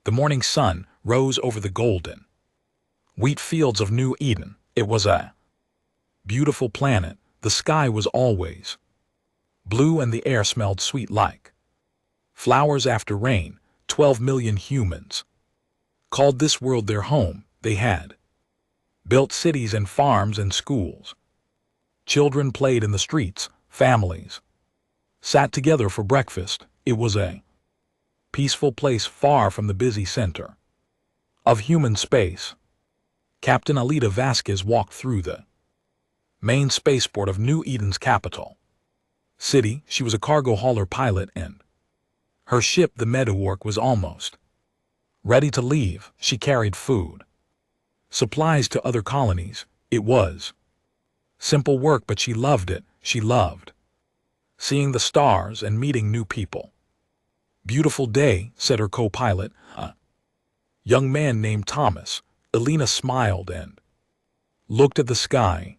The morning sun rose over the golden wheat fields of New Eden. It was a beautiful planet. The sky was always blue and the air smelled sweet like flowers after rain. 12 million humans called this world their home. They had built cities and farms and schools. Children played in the streets. Families sat together for breakfast. It was a peaceful place far from the busy center of human space. Captain Alita Vasquez walked through the main spaceport of New Eden's capital city. She was a cargo hauler pilot, and her ship, the Meadowlark, was almost ready to leave. She carried food, supplies to other colonies. It was simple work, but she loved it. She loved seeing the stars and meeting new people. "Beautiful day," said her co-pilot, a young man named Thomas. Elena smiled and looked at the sky.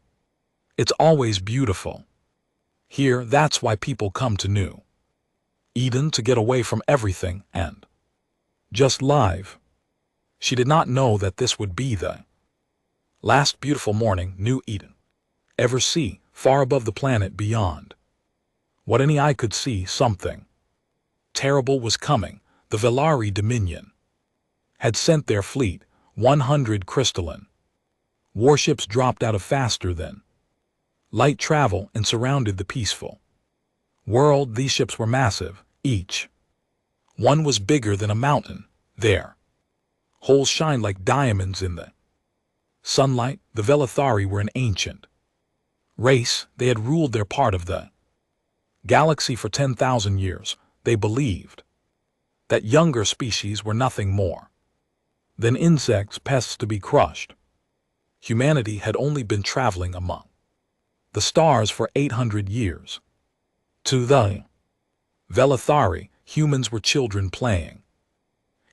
"It's always beautiful here. That's why people come to New Eden, to get away from everything and just live." She did not know that this would be the last beautiful morning New Eden ever see. Far above the planet beyond what any eye could see, something terrible was coming. The Velari Dominion had sent their fleet. 100 crystalline warships dropped out of faster than light travel and surrounded the peaceful world. These ships were massive. Each one was bigger than a mountain. Their hulls shined like diamonds in the sunlight. The Velithari were an ancient race. They had ruled their part of the galaxy for 10,000 years. They believed that younger species were nothing more than insects, pests to be crushed. Humanity had only been traveling among the stars for 800 years. To the Velithari, humans were children playing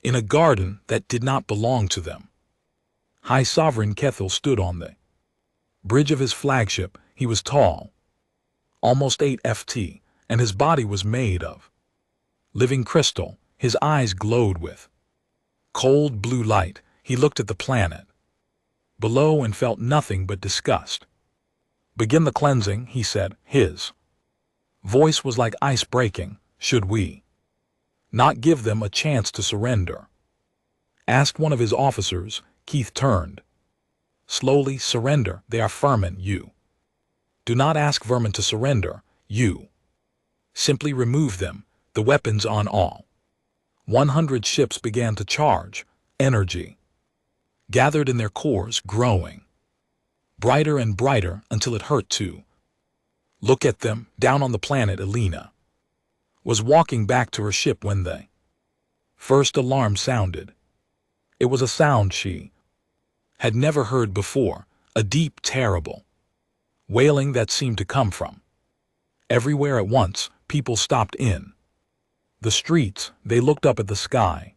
in a garden that did not belong to them. High Sovereign Kethel stood on the bridge of his flagship. He was tall, almost 8 ft, and his body was made of living crystal. His eyes glowed with cold blue light. He looked at the planet below and felt nothing but disgust. "Begin the cleansing," he said. His voice was like ice breaking. "Should we not give them a chance to surrender?" asked one of his officers. Keith turned slowly. "Surrender? They are vermin. You do not ask vermin to surrender. You simply remove them." The weapons on all 100 ships began to charge. Energy gathered in their cores, growing brighter and brighter until it hurt to look at them. Down on the planet, Elena was walking back to her ship when the first alarm sounded. It was a sound she had never heard before, a deep, terrible wailing that seemed to come from everywhere at once. People stopped in the streets. They looked up at the sky,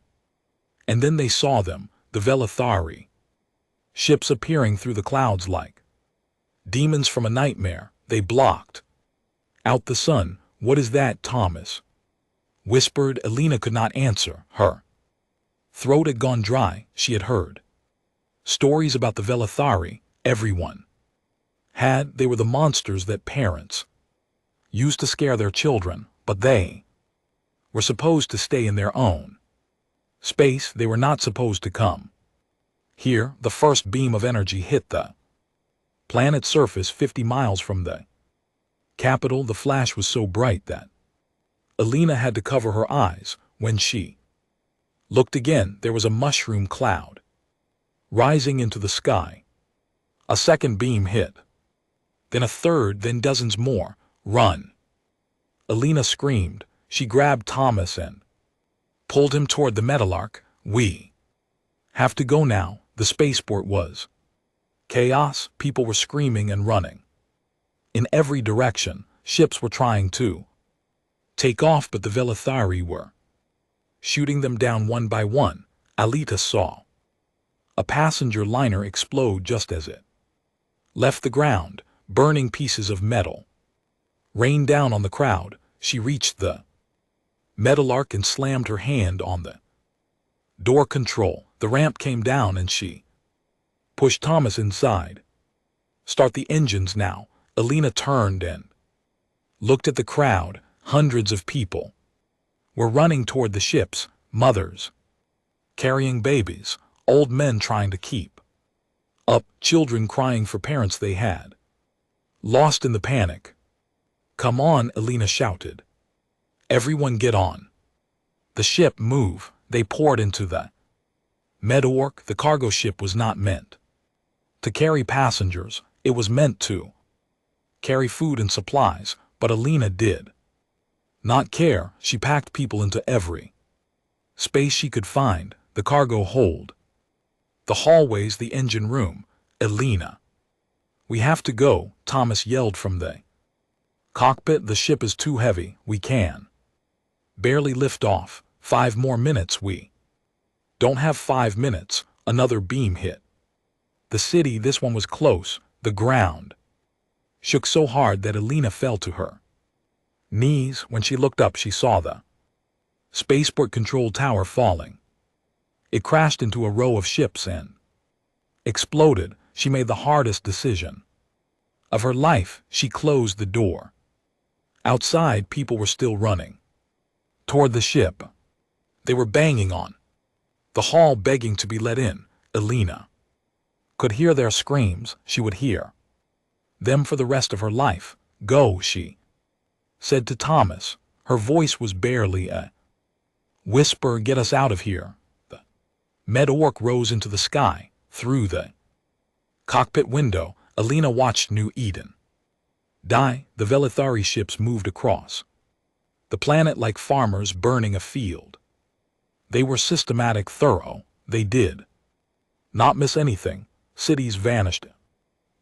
and then they saw them, the Velithari ships, appearing through the clouds like demons from a nightmare. They blocked out the sun. "What is that?" Thomas whispered. Elena could not answer. Her throat had gone dry. She had heard stories about the Velithari. Everyone had. They were the monsters that parents used to scare their children, but they were supposed to stay in their own space. They were not supposed to come here. The first beam of energy hit the planet's surface 50 miles from the capital. The flash was so bright that Elena had to cover her eyes. When she looked again, there was a mushroom cloud rising into the sky. A second beam hit, then a third, then dozens more. "Run!" Elena screamed. She grabbed Thomas and pulled him toward the Meadowlark. "We have to go now." The spaceport was chaos. People were screaming and running in every direction. Ships were trying to take off, but the Velithari were shooting them down one by one. Alita saw a passenger liner explode just as it left the ground. Burning pieces of metal rained down on the crowd. She reached the Meadowlark and slammed her hand on the Door control. The ramp came down and she pushed Thomas inside. Start the engines now. Alina turned and looked at the crowd. Hundreds of people were running toward the ships, mothers carrying babies, old men trying to keep up, children crying for parents they had lost in the panic. Come on, Alina shouted. Everyone get on. The ship move. They poured into the Meadowlark. The cargo ship was not meant to carry passengers. It was meant to carry food and supplies, but Alina did not care. She packed people into every space she could find, the cargo hold, the hallways, the engine room. Alina, we have to go, Thomas yelled from the cockpit. The ship is too heavy. We can barely lift off. 5 more minutes. We don't have 5 minutes. Another beam hit the city. This one was close. The ground shook so hard that Alina fell to her knees. When she looked up, she saw the spaceport control tower falling. It crashed into a row of ships and exploded. She made the hardest decision of her life. She closed the door. Outside, people were still running toward the ship. They were banging on the hall, begging to be let in. Alina could hear their screams. She would hear them for the rest of her life. Go, she said to Thomas. Her voice was barely a whisper. Get us out of here. The Meadowlark rose into the sky. Through the cockpit window, Alina watched New Eden die. The Velithari ships moved across the planet like farmers burning a field. They were systematic, thorough. They did not miss anything. Cities vanished.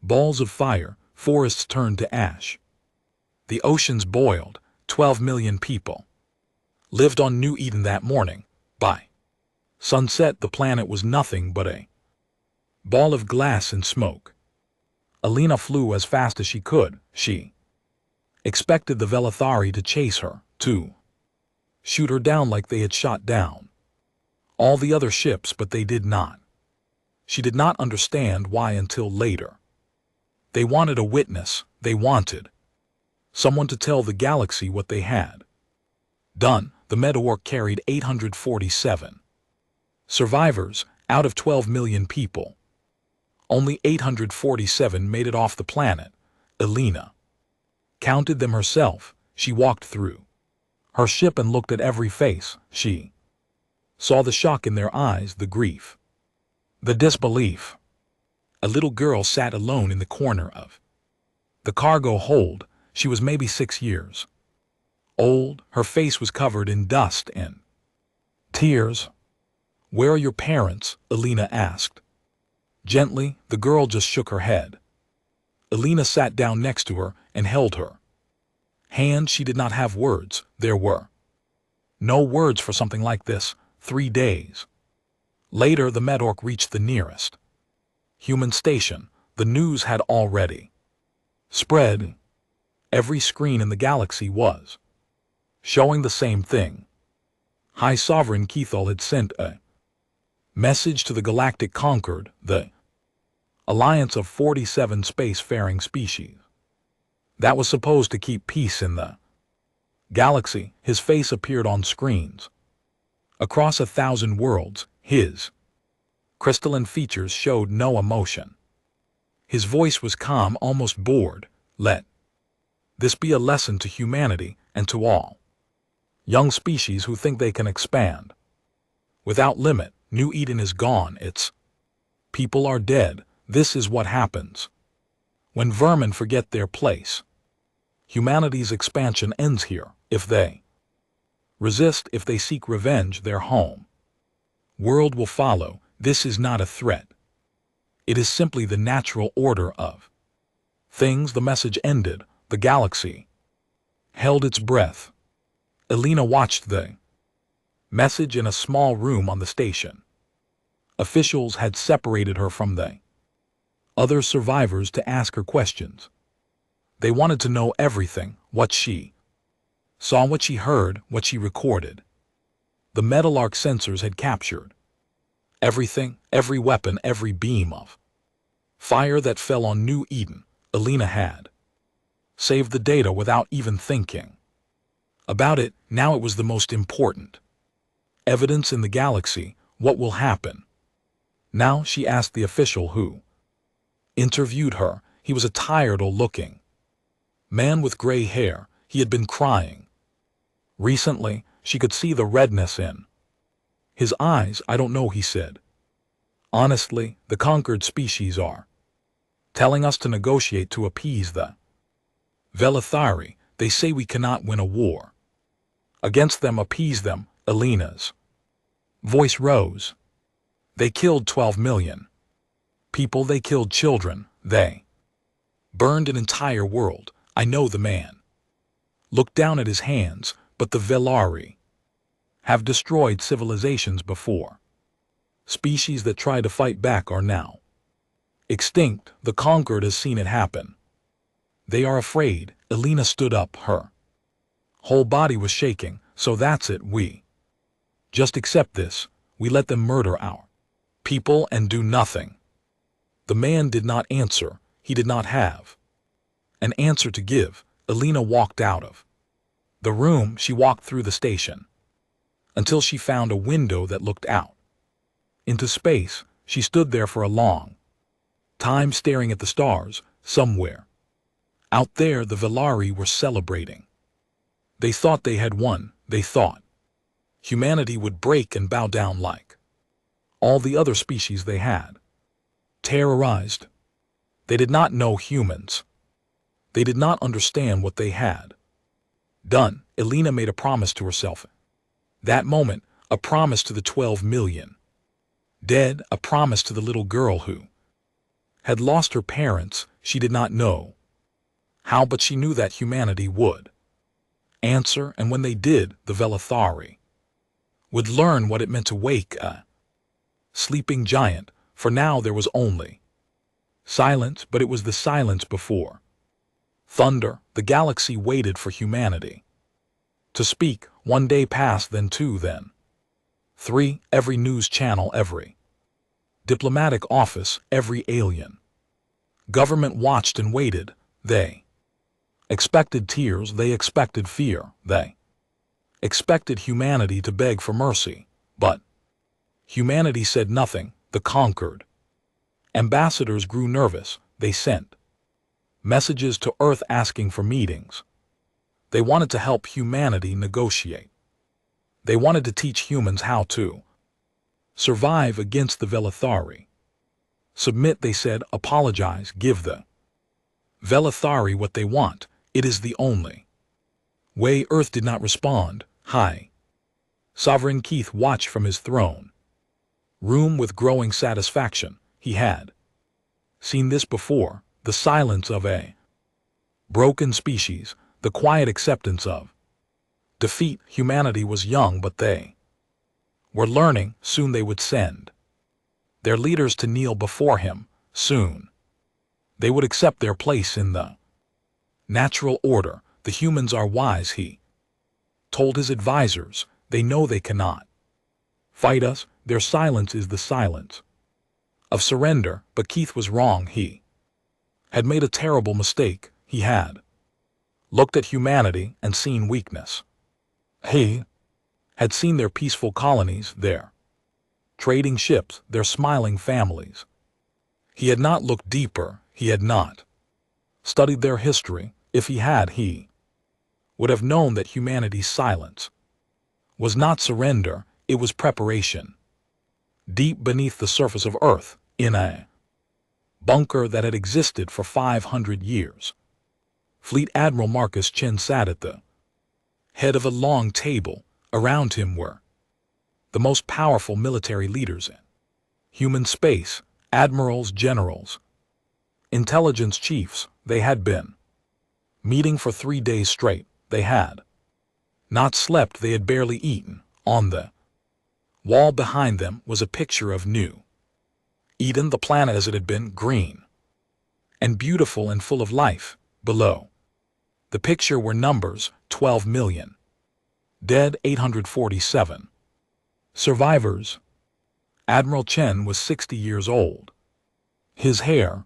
Balls of fire, forests turned to ash. The oceans boiled. 12 million people lived on New Eden that morning. By sunset, the planet was nothing but a ball of glass and smoke. Alina flew as fast as she could. She expected the Velithari to chase her, to shoot her down like they had shot down all the other ships, but they did not. She did not understand why until later. They wanted a witness. They wanted someone to tell the galaxy what they had done. The Meadowlark carried 847 survivors out of 12 million people. Only 847 made it off the planet. Alina counted them herself. She walked through her ship and looked at every face. She saw the shock in their eyes, the grief, the disbelief. A little girl sat alone in the corner of the cargo hold. She was maybe 6 years old. Her face was covered in dust and tears. Where are your parents? Alina asked. Gently, the girl just shook her head. Alina sat down next to her and held her hand. She did not have words. There were no words for something like this. 3 days later, the Meadowlark reached the nearest human station. The news had already spread. Every screen in the galaxy was showing the same thing. High Sovereign Kethal had sent a message to the Galactic Concord, the alliance of 47 spacefaring species that was supposed to keep peace in the galaxy. His face appeared on screens across 1,000 worlds. His crystalline features showed no emotion. His voice was calm, almost bored. Let this be a lesson to humanity and to all young species who think they can expand without limit. New Eden is gone. Its people are dead. This is what happens when vermin forget their place. Humanity's expansion ends here. If they resist, if they seek revenge, their home world will follow. This is not a threat. It is simply the natural order of things. The message ended. The galaxy held its breath. Alina watched the message in a small room on the station. Officials had separated her from the other survivors to ask her questions. They wanted to know everything, what she saw, what she heard, what she recorded. The Meadowlark sensors had captured Everything, every weapon, every beam of fire that fell on New Eden, Alina had saved the data without even thinking about it. Now it was the most important evidence in the galaxy. What will happen now? She asked the official who interviewed her. He was a tired old-looking man with gray hair. He had been crying recently. She could see the redness in his eyes. I don't know, he said. Honestly, the conquered species are telling us to negotiate to appease the Velithari. They say we cannot win a war against them. Appease them. Alina's voice rose. They killed 12 million people. They killed children. They burned an entire world. I know. The man looked down at his hands. But the Velari have destroyed civilizations before. Species that try to fight back are now extinct. The conquered has seen it happen. They are afraid. Alina stood up. Her whole body was shaking. So that's it. We just accept this. We let them murder our people and do nothing. The man did not answer. He did not have an answer to give. Alina walked out of the room. She walked through the station until she found a window that looked out into space. She stood there for a long time, staring at the stars. Somewhere out there, the Velari were celebrating. They thought they had won. They thought humanity would break and bow down like all the other species they had terrorized. They did not know humans. They did not understand what they had done. Alina made a promise to herself. That moment, a promise to the 12 million dead, a promise to the little girl who had lost her parents. She did not know how, but she knew that humanity would answer, and when they did, the Velithari would learn what it meant to wake a sleeping giant. For now there was only silence, but it was the silence before thunder. The galaxy waited for humanity to speak. 1 day passed, then 2, then 3. Every news channel, every diplomatic office, every alien government watched and waited. They expected tears. They expected fear. They expected humanity to beg for mercy. But humanity said nothing. The conquered ambassadors grew nervous. They sent messages to Earth asking for meetings. They wanted to help humanity negotiate. They wanted to teach humans how to survive against the Velithari. Submit, they said, apologize, give the Velithari what they want. It is the only way. Earth did not respond. High Sovereign Keith watched from his throne room with growing satisfaction. He had seen this before, the silence of a broken species, the quiet acceptance of defeat. Humanity was young, but they were learning. Soon they would send their leaders to kneel before him. Soon they would accept their place in the natural order. The humans are wise, he told his advisors. They know they cannot fight us. Their silence is the silence of surrender. But Keith was wrong. He had made a terrible mistake. He had looked at humanity and seen weakness. He had seen their peaceful colonies, their trading ships, their smiling families. He had not looked deeper. He had not studied their history. If he had, he would have known that humanity's silence was not surrender. It was preparation. Deep beneath the surface of Earth, in a bunker that had existed for 500 years, Fleet Admiral Marcus Chen sat at the head of a long table. Around him were the most powerful military leaders in human space, admirals, generals, intelligence chiefs. They had been meeting for 3 days straight. They had not slept. They had barely eaten. On the wall behind them was a picture of New Eden, the planet as it had been, green and beautiful and full of life. Below the picture were numbers: 12 million dead, 847 survivors. Admiral Chen was 60 years old. His hair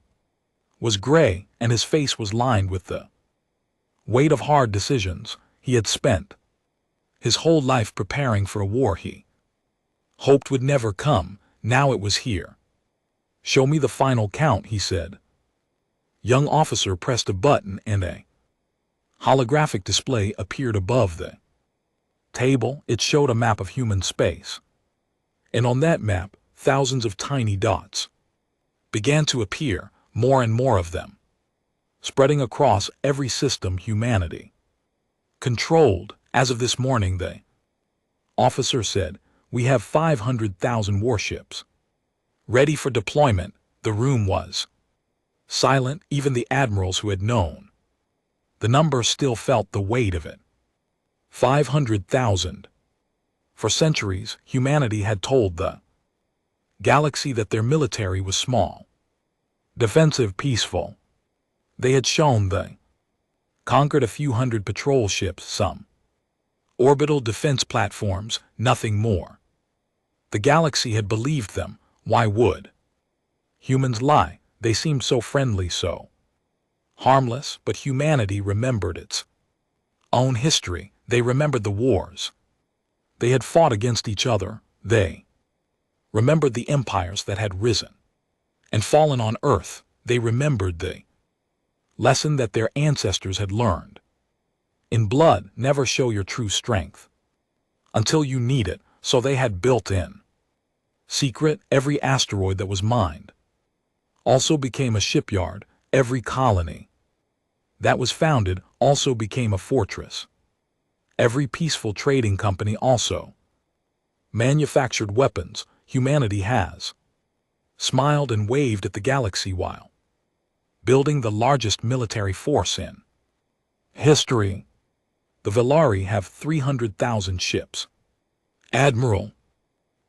was gray and his face was lined with the weight of hard decisions. He had spent his whole life preparing for a war he hoped would never come. Now it was here. "Show me the final count," he said. Young officer pressed a button and a holographic display appeared above the table. It showed a map of human space. And on that map, thousands of tiny dots began to appear, more and more of them, spreading across every system humanity controlled. "As of this morning," the officer said, "we have 500,000 warships ready for deployment." The room was silent. Even the admirals who had known the number still felt the weight of it. 500,000. For centuries, humanity had told the galaxy that their military was small, defensive, peaceful. They had shown they conquered a few hundred patrol ships, some orbital defense platforms, nothing more. The galaxy had believed them. Why would humans lie? They seemed so friendly, so harmless, but humanity remembered its own history. They remembered the wars they had fought against each other. They remembered the empires that had risen and fallen on Earth. They remembered the lesson that their ancestors had learned. In blood, never show your true strength until you need it. So they had built in secret. Every asteroid that was mined also became a shipyard. Every colony that was founded also became a fortress. Every peaceful trading company also manufactured weapons. Humanity has smiled and waved at the galaxy while building the largest military force in history. The Velari have 300,000 ships. Admiral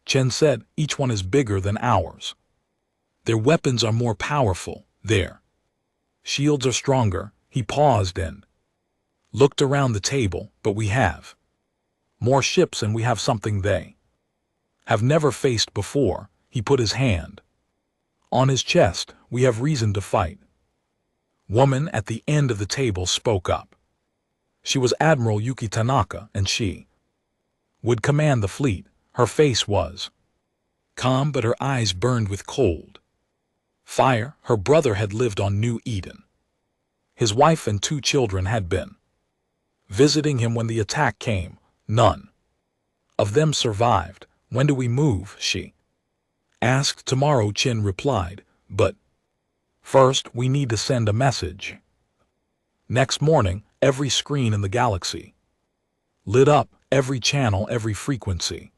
Chen said, "Each one is bigger than ours. Their weapons are more powerful. Their shields are stronger." He paused and looked around the table. "But we have more ships and we have something they have never faced before." He put his hand on his chest. "We have reason to fight." Woman at the end of the table spoke up. She was Admiral Yuki Tanaka, and she would command the fleet. Her face was calm, but her eyes burned with cold fire. Her brother had lived on New Eden. His wife and 2 children had been visiting him when the attack came. None of them survived. "When do we move?" she asked. "Tomorrow," Chen replied. "But first, we need to send a message." Next morning, every screen in the galaxy lit up. Every channel, every frequency,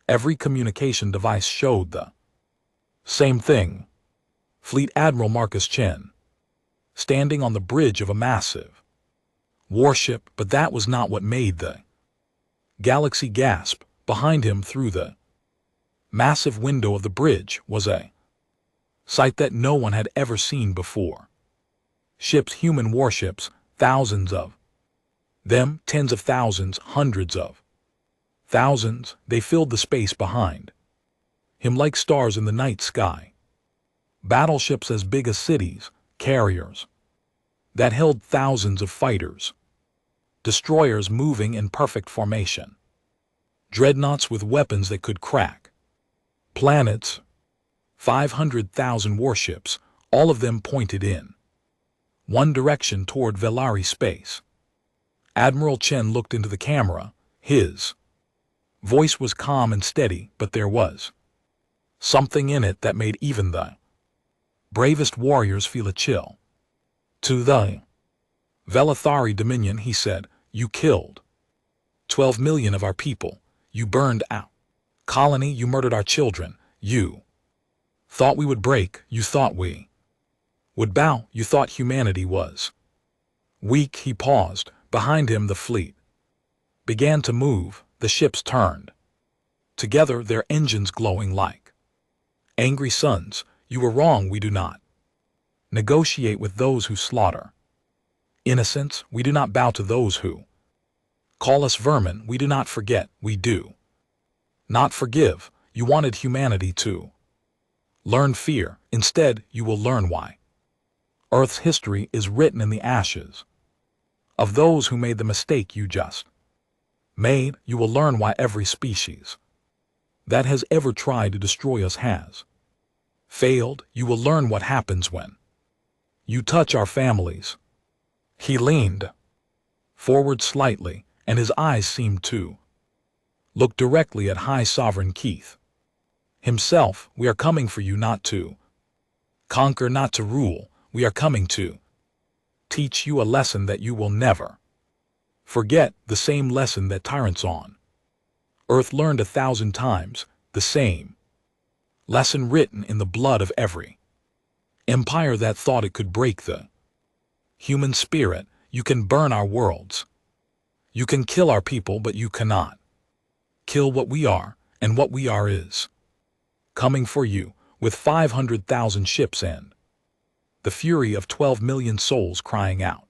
every communication device showed the same thing. Fleet Admiral Marcus Chen, standing on the bridge of a massive warship. But that was not what made the galaxy gasp. Behind him, through the massive window of the bridge, was a sight that no one had ever seen before. Ships, human warships, thousands of them, tens of thousands, hundreds of thousands. They filled the space behind him like stars in the night sky. Battleships as big as cities, carriers that held thousands of fighters, destroyers moving in perfect formation, dreadnoughts with weapons that could crack planets. 500,000 warships, all of them pointed in one direction, toward Velari space. Admiral Chen looked into the camera. His voice was calm and steady, but there was something in it that made even the bravest warriors feel a chill. "To the Velathari Dominion," he said, "you killed 12 million of our people. You burned out colony. You murdered our children. You thought we would break. You thought we would bow. You thought humanity was weak." He paused. Behind him, the fleet began to move. The ships turned together, their engines glowing like angry suns. "You were wrong. We do not negotiate with those who slaughter innocents. We do not bow to those who call us vermin. We do not forget. We do not forgive." You wanted humanity to learn fear. Instead, you will learn why. Earth's history is written in the ashes of those who made the mistake you just made. You will learn why every species that has ever tried to destroy us has failed. You will learn what happens when you touch our families. He leaned forward slightly, and his eyes seemed to look directly at High Sovereign Keith himself. We are coming for you, not to conquer, not to rule. We are coming to teach you a lesson that you will never forget, the same lesson that tyrants on Earth learned 1,000 times, the same lesson written in the blood of every empire that thought it could break the human spirit. You can burn our worlds. You can kill our people, but you cannot kill what we are, and what we are is coming for you with 500,000 ships and the fury of 12 million souls crying out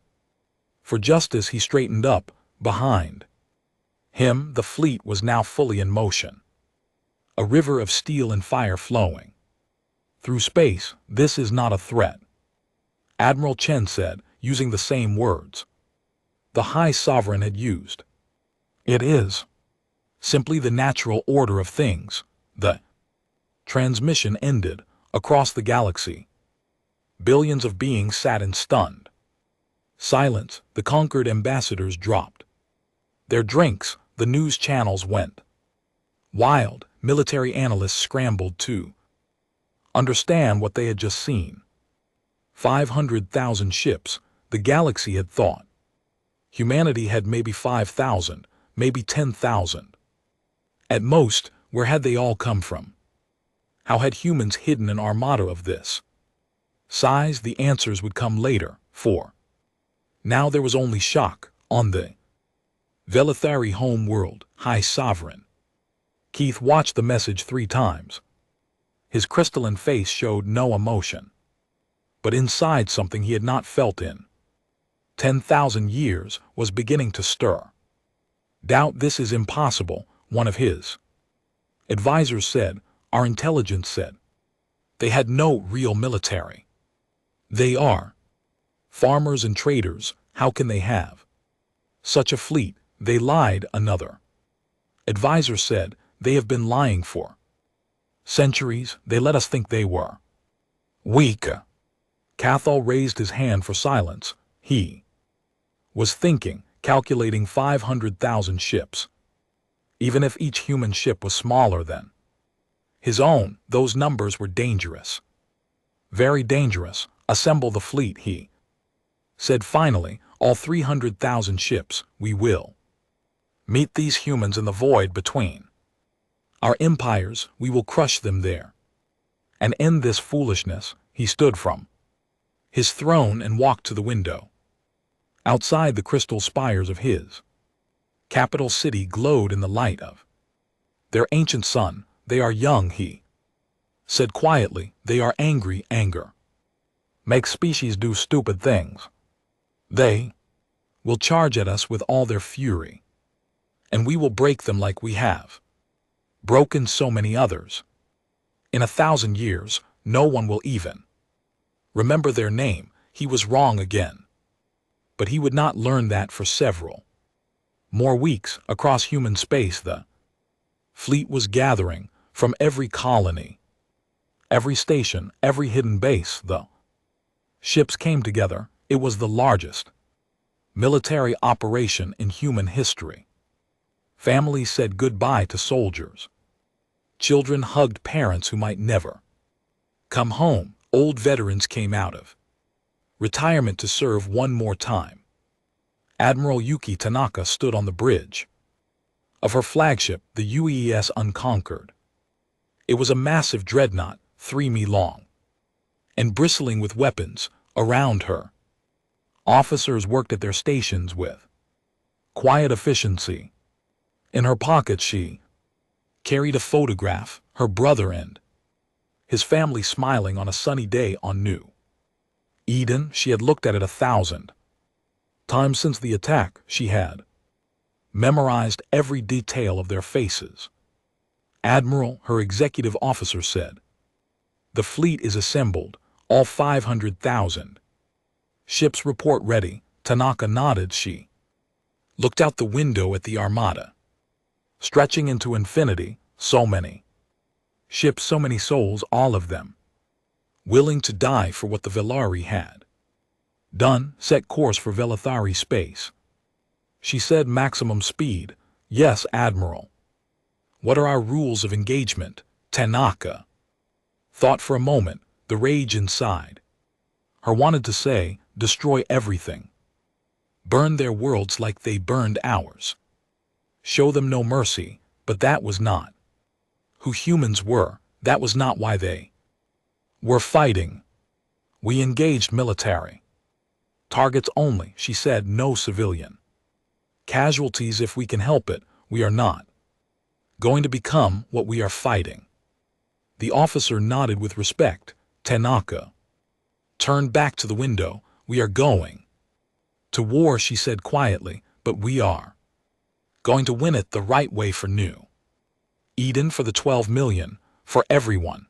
for justice. He straightened up. Behind him, the fleet was now fully in motion, a river of steel and fire flowing through space. This is not a threat, Admiral Chen said, using the same words the High Sovereign had used. It is simply the natural order of things. The transmission ended. Across the galaxy, billions of beings sat in stunned silence. The conquered ambassadors dropped their drinks. The news channels went wild. Military analysts scrambled to understand what they had just seen. 500,000 ships. The galaxy had thought humanity had maybe 5,000, maybe 10,000. At most. Where had they all come from? How had humans hidden an armada of this size? The answers would come later, for now there was only shock. On the Velithari home world, High Sovereign Keith watched the message 3 times. His crystalline face showed no emotion, but inside something he had not felt in 10,000 years was beginning to stir. Doubt. This is impossible, one of his advisors said. Our intelligence said they had no real military. They are farmers and traders. How can they have such a fleet? They lied. Another advisor said they have been lying for centuries. They let us think they were weak. Cathal raised his hand for silence. He was thinking, calculating 500,000 ships. Even if each human ship was smaller than his own, those numbers were dangerous. Very dangerous. Assemble the fleet, he said finally. All 300,000 ships. We will meet these humans in the void between our empires. We will crush them there and end this foolishness. He stood from his throne and walked to the window. Outside, the crystal spires of his capital city glowed in the light of their ancient sun. They are young, he said quietly. They are angry. Anger makes species do stupid things. They will charge at us with all their fury, and we will break them like we have broken so many others. In 1,000 years, no one will even remember their name. He was wrong again. But he would not learn that for several more weeks. Across human space, the fleet was gathering from every colony, every station, every hidden base. The ships came together. It was the largest military operation in human history. Families said goodbye to soldiers. Children hugged parents who might never come home. Old veterans came out of retirement to serve one more time. Admiral Yuki Tanaka stood on the bridge of her flagship, the UES Unconquered. It was a massive dreadnought, 3 mi long, and bristling with weapons. Around her, officers worked at their stations with quiet efficiency. In her pocket she carried a photograph, her brother and his family smiling on a sunny day on New Eden. She had looked at it 1,000 times since the attack. She had memorized every detail of their faces Admiral, her executive officer said. The fleet is assembled, all 500,000. Ships report ready. Tanaka nodded. She looked out the window at the armada. Stretching into infinity, so many ships, so many souls, all of them willing to die for what the Velari had done. Set course for Velithari space. She said. Maximum speed. Yes, Admiral. What are our rules of engagement? Tanaka thought for a moment, the rage inside her wanted to say, destroy everything. Burn their worlds like they burned ours. Show them no mercy, but that was not who humans were. That was not why they were fighting. We engaged military targets only, she said. No civilian casualties if we can help it. We are not going to become what we are fighting. The officer nodded with respect. Tanaka turned back to the window. We are going to war, she said quietly, but we are going to win it the right way for New Eden, for the 12 million, for everyone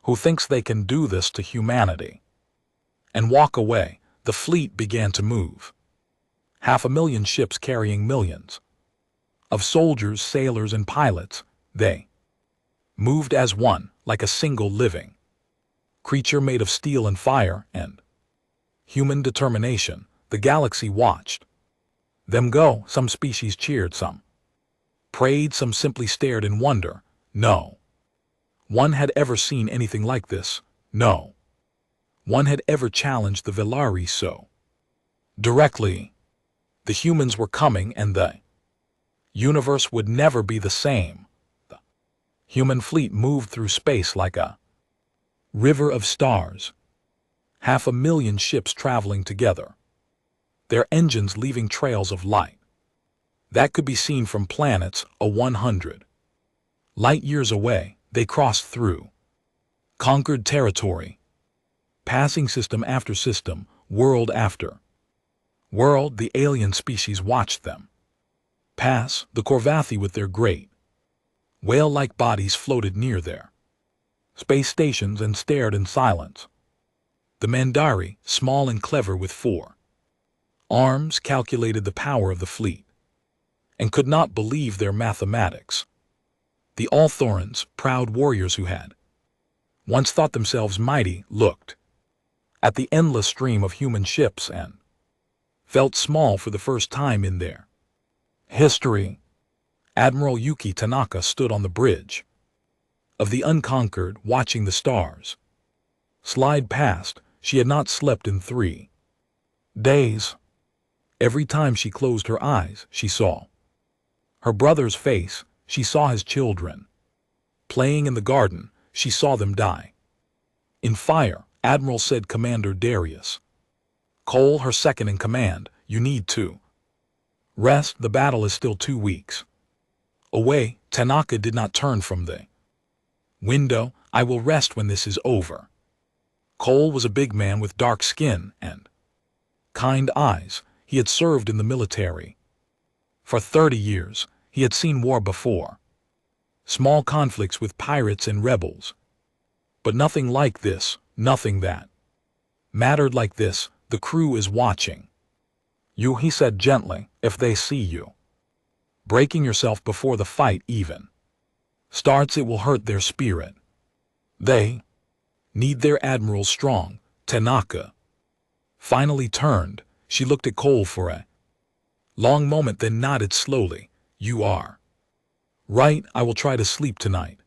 who thinks they can do this to humanity. And walk away. The fleet began to move. 500,000 ships carrying millions of soldiers, sailors, and pilots. They moved as one, like a single living creature made of steel and fire and human determination. The galaxy watched them go. Some species cheered, some prayed, some simply stared in wonder. No one had ever seen anything like this. No one had ever challenged the Velari so directly. The humans were coming, and the universe would never be the same. The human fleet moved through space like a river of stars. 500,000 ships traveling together, their engines leaving trails of light that could be seen from planets 100 light years away. They crossed through conquered territory, passing system after system, world after world. The alien species watched them pass. The Korvathi with their great whale-like bodies floated near their space stations and stared in silence. The Mandari, small and clever with 4 arms, calculated the power of the fleet and could not believe their mathematics. The Althorans, proud warriors who had once thought themselves mighty, looked at the endless stream of human ships and felt small for the first time in their history. Admiral Yuki Tanaka stood on the bridge of the unconquered, watching the stars slide past. She had not slept in 3 days. Every time she closed her eyes, she saw her brother's face. She saw his children playing in the garden. She saw them die in fire. Admiral said. Commander Darius Cole, her second in command, you need to rest. The battle is still 2 weeks away. Tanaka did not turn from the window. I will rest when this is over. Cole was a big man with dark skin and kind eyes. He had served in the military for 30 years. He had seen war before, small conflicts with pirates and rebels, but nothing like this, nothing that mattered like this. The crew is watching you, he said gently. If they see you breaking yourself before the fight even starts, it will hurt their spirit. They need their admiral strong. Tanaka finally turned. She looked at Cole for a long moment, then nodded slowly. You are right. I will try to sleep tonight.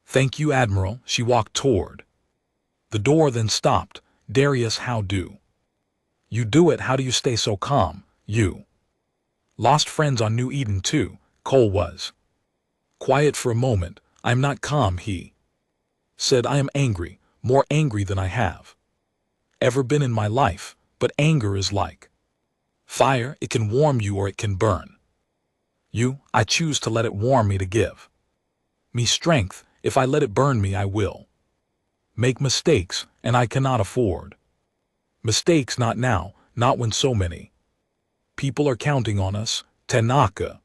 Thank you, Admiral. She walked toward the door, then stopped. Darius, how do you do it? How do you stay so calm? You lost friends on New Eden too. Cole was quiet for a moment. I'm not calm, he said. I am angry, more angry than I have ever been in my life. But anger is like fire. It can warm you or it can burn you. I choose to let it warm me, to give me strength. If I let it burn me, I will make mistakes, and I cannot afford mistakes. Not now, not when so many people are counting on us. Tanaka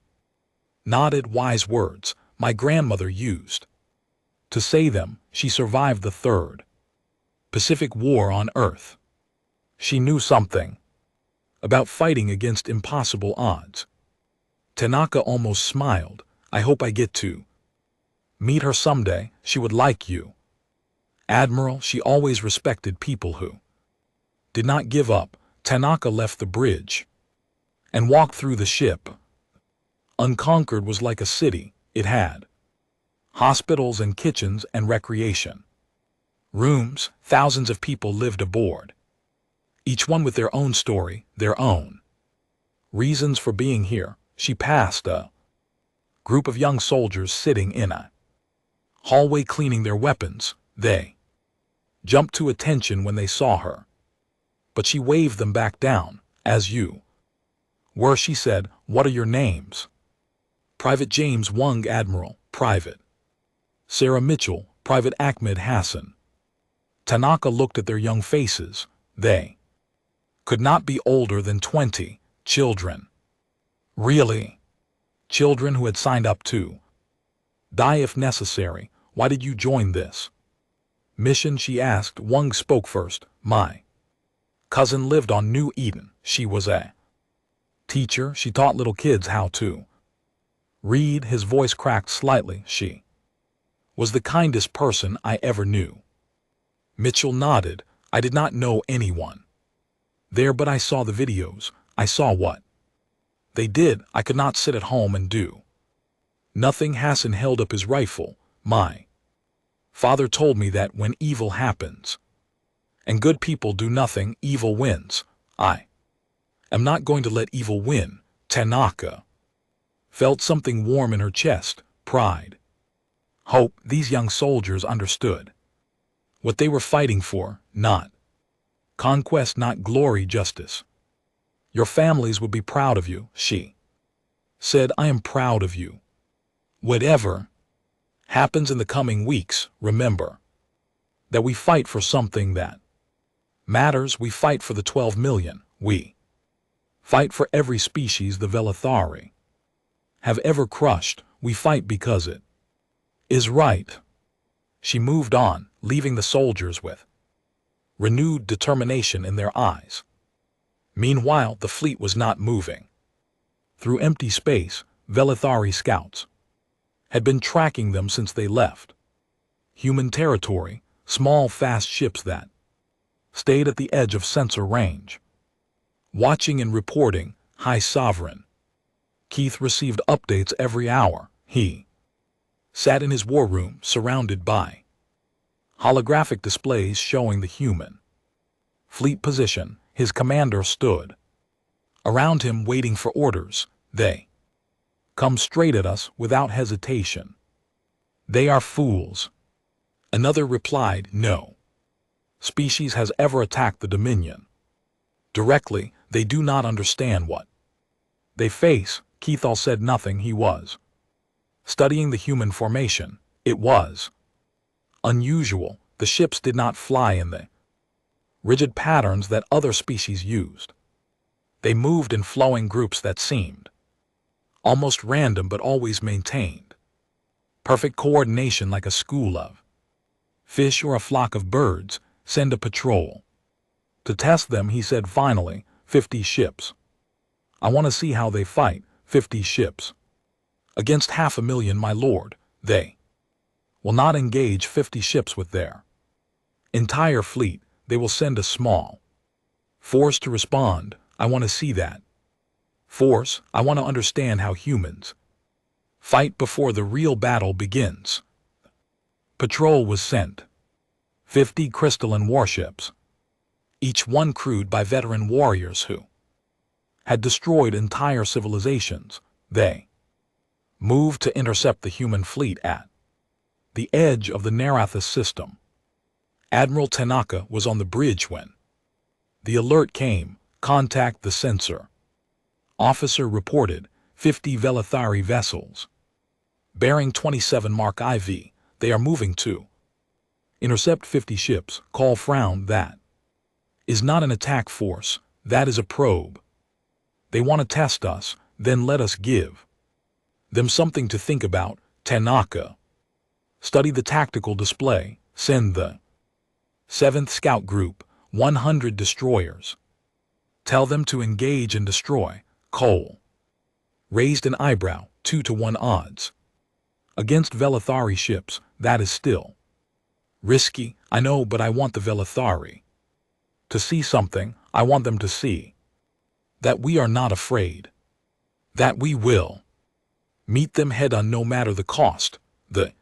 nodded. Wise words, my grandmother used. To say them, she survived the Third Pacific War on Earth. She knew something about fighting against impossible odds. Tanaka almost smiled. I hope I get to meet her someday. She would like you. Admiral, she always respected people who did not give up. Tanaka left the bridge and walked through the ship. Unconquered was like a city. It had hospitals and kitchens and recreation rooms. Thousands of people lived aboard, each one with their own story, their own reasons for being here. She passed a group of young soldiers sitting in a hallway cleaning their weapons. They jumped to attention when they saw her, but she waved them back down. As you were, she said, what are your names? Private James Wong, Admiral. Private Sarah Mitchell. Private Ahmed Hassan. Tanaka looked at their young faces. They could not be older than 20. Children. Really? Children who had signed up to die if necessary. Why did you join this mission? She asked. Wong spoke first. My cousin lived on New Eden. She was a teacher. She taught little kids how to read. His voice cracked slightly. She was the kindest person I ever knew. Mitchell nodded. I did not know anyone there, but I saw the videos. I saw what they did. I could not sit at home and do nothing. Hassan held up his rifle. My father told me that when evil happens and good people do nothing, evil wins. I am not going to let evil win. Tanaka felt something warm in her chest. Pride. Hope. These young soldiers understood what they were fighting for. Not conquest, not glory, justice. Your families would be proud of you, she said. I am proud of you. Whatever happens in the coming weeks, remember that we fight for something that matters. We fight for the 12 million. We fight for every species the Velithari have ever crushed. We fight because it is right. She moved on, leaving the soldiers with renewed determination in their eyes. Meanwhile, the fleet was not moving. Through empty space, Velithari scouts had been tracking them since they left human territory, small fast ships that stayed at the edge of sensor range. Watching and reporting. High Sovereign Keith received updates every hour. He sat in his war room surrounded by holographic displays showing the human fleet position. His commander stood around him waiting for orders. They come straight at us without hesitation. They are fools. Another replied, no species has ever attacked the Dominion directly. They do not understand what they face. Keithall said nothing. He was studying the human formation. It was unusual. The ships did not fly in the rigid patterns that other species used. They moved in flowing groups that seemed almost random but always maintained perfect coordination, like a school of fish or a flock of birds. Send a patrol to test them, he said finally. 50 ships. I want to see how they fight. 50 ships against 500,000, my lord. They will not engage 50 ships with their entire fleet. They will send a small force to respond. I want to see that force. I want to understand how humans fight before the real battle begins. Patrol was sent. 50 crystalline warships, each one crewed by veteran warriors who had destroyed entire civilizations. They moved to intercept the human fleet at the edge of the Narathis system. Admiral Tanaka was on the bridge when the alert came. Contact the sensor officer reported. 50 Velithari vessels bearing 27 Mark IV. They are moving to intercept 50 ships. Call frowned. That is not an attack force. That is a probe. They want to test us, then let us give them something to think about. Tanaka. Study the tactical display. Send the 7th Scout Group 100 destroyers. Tell them to engage and destroy. Cole raised an eyebrow. 2-1 odds. Against Velithari ships, that is still risky, I know, but I want the Velithari to see something. I want them to see that we are not afraid, that we will meet them head-on no matter the cost. The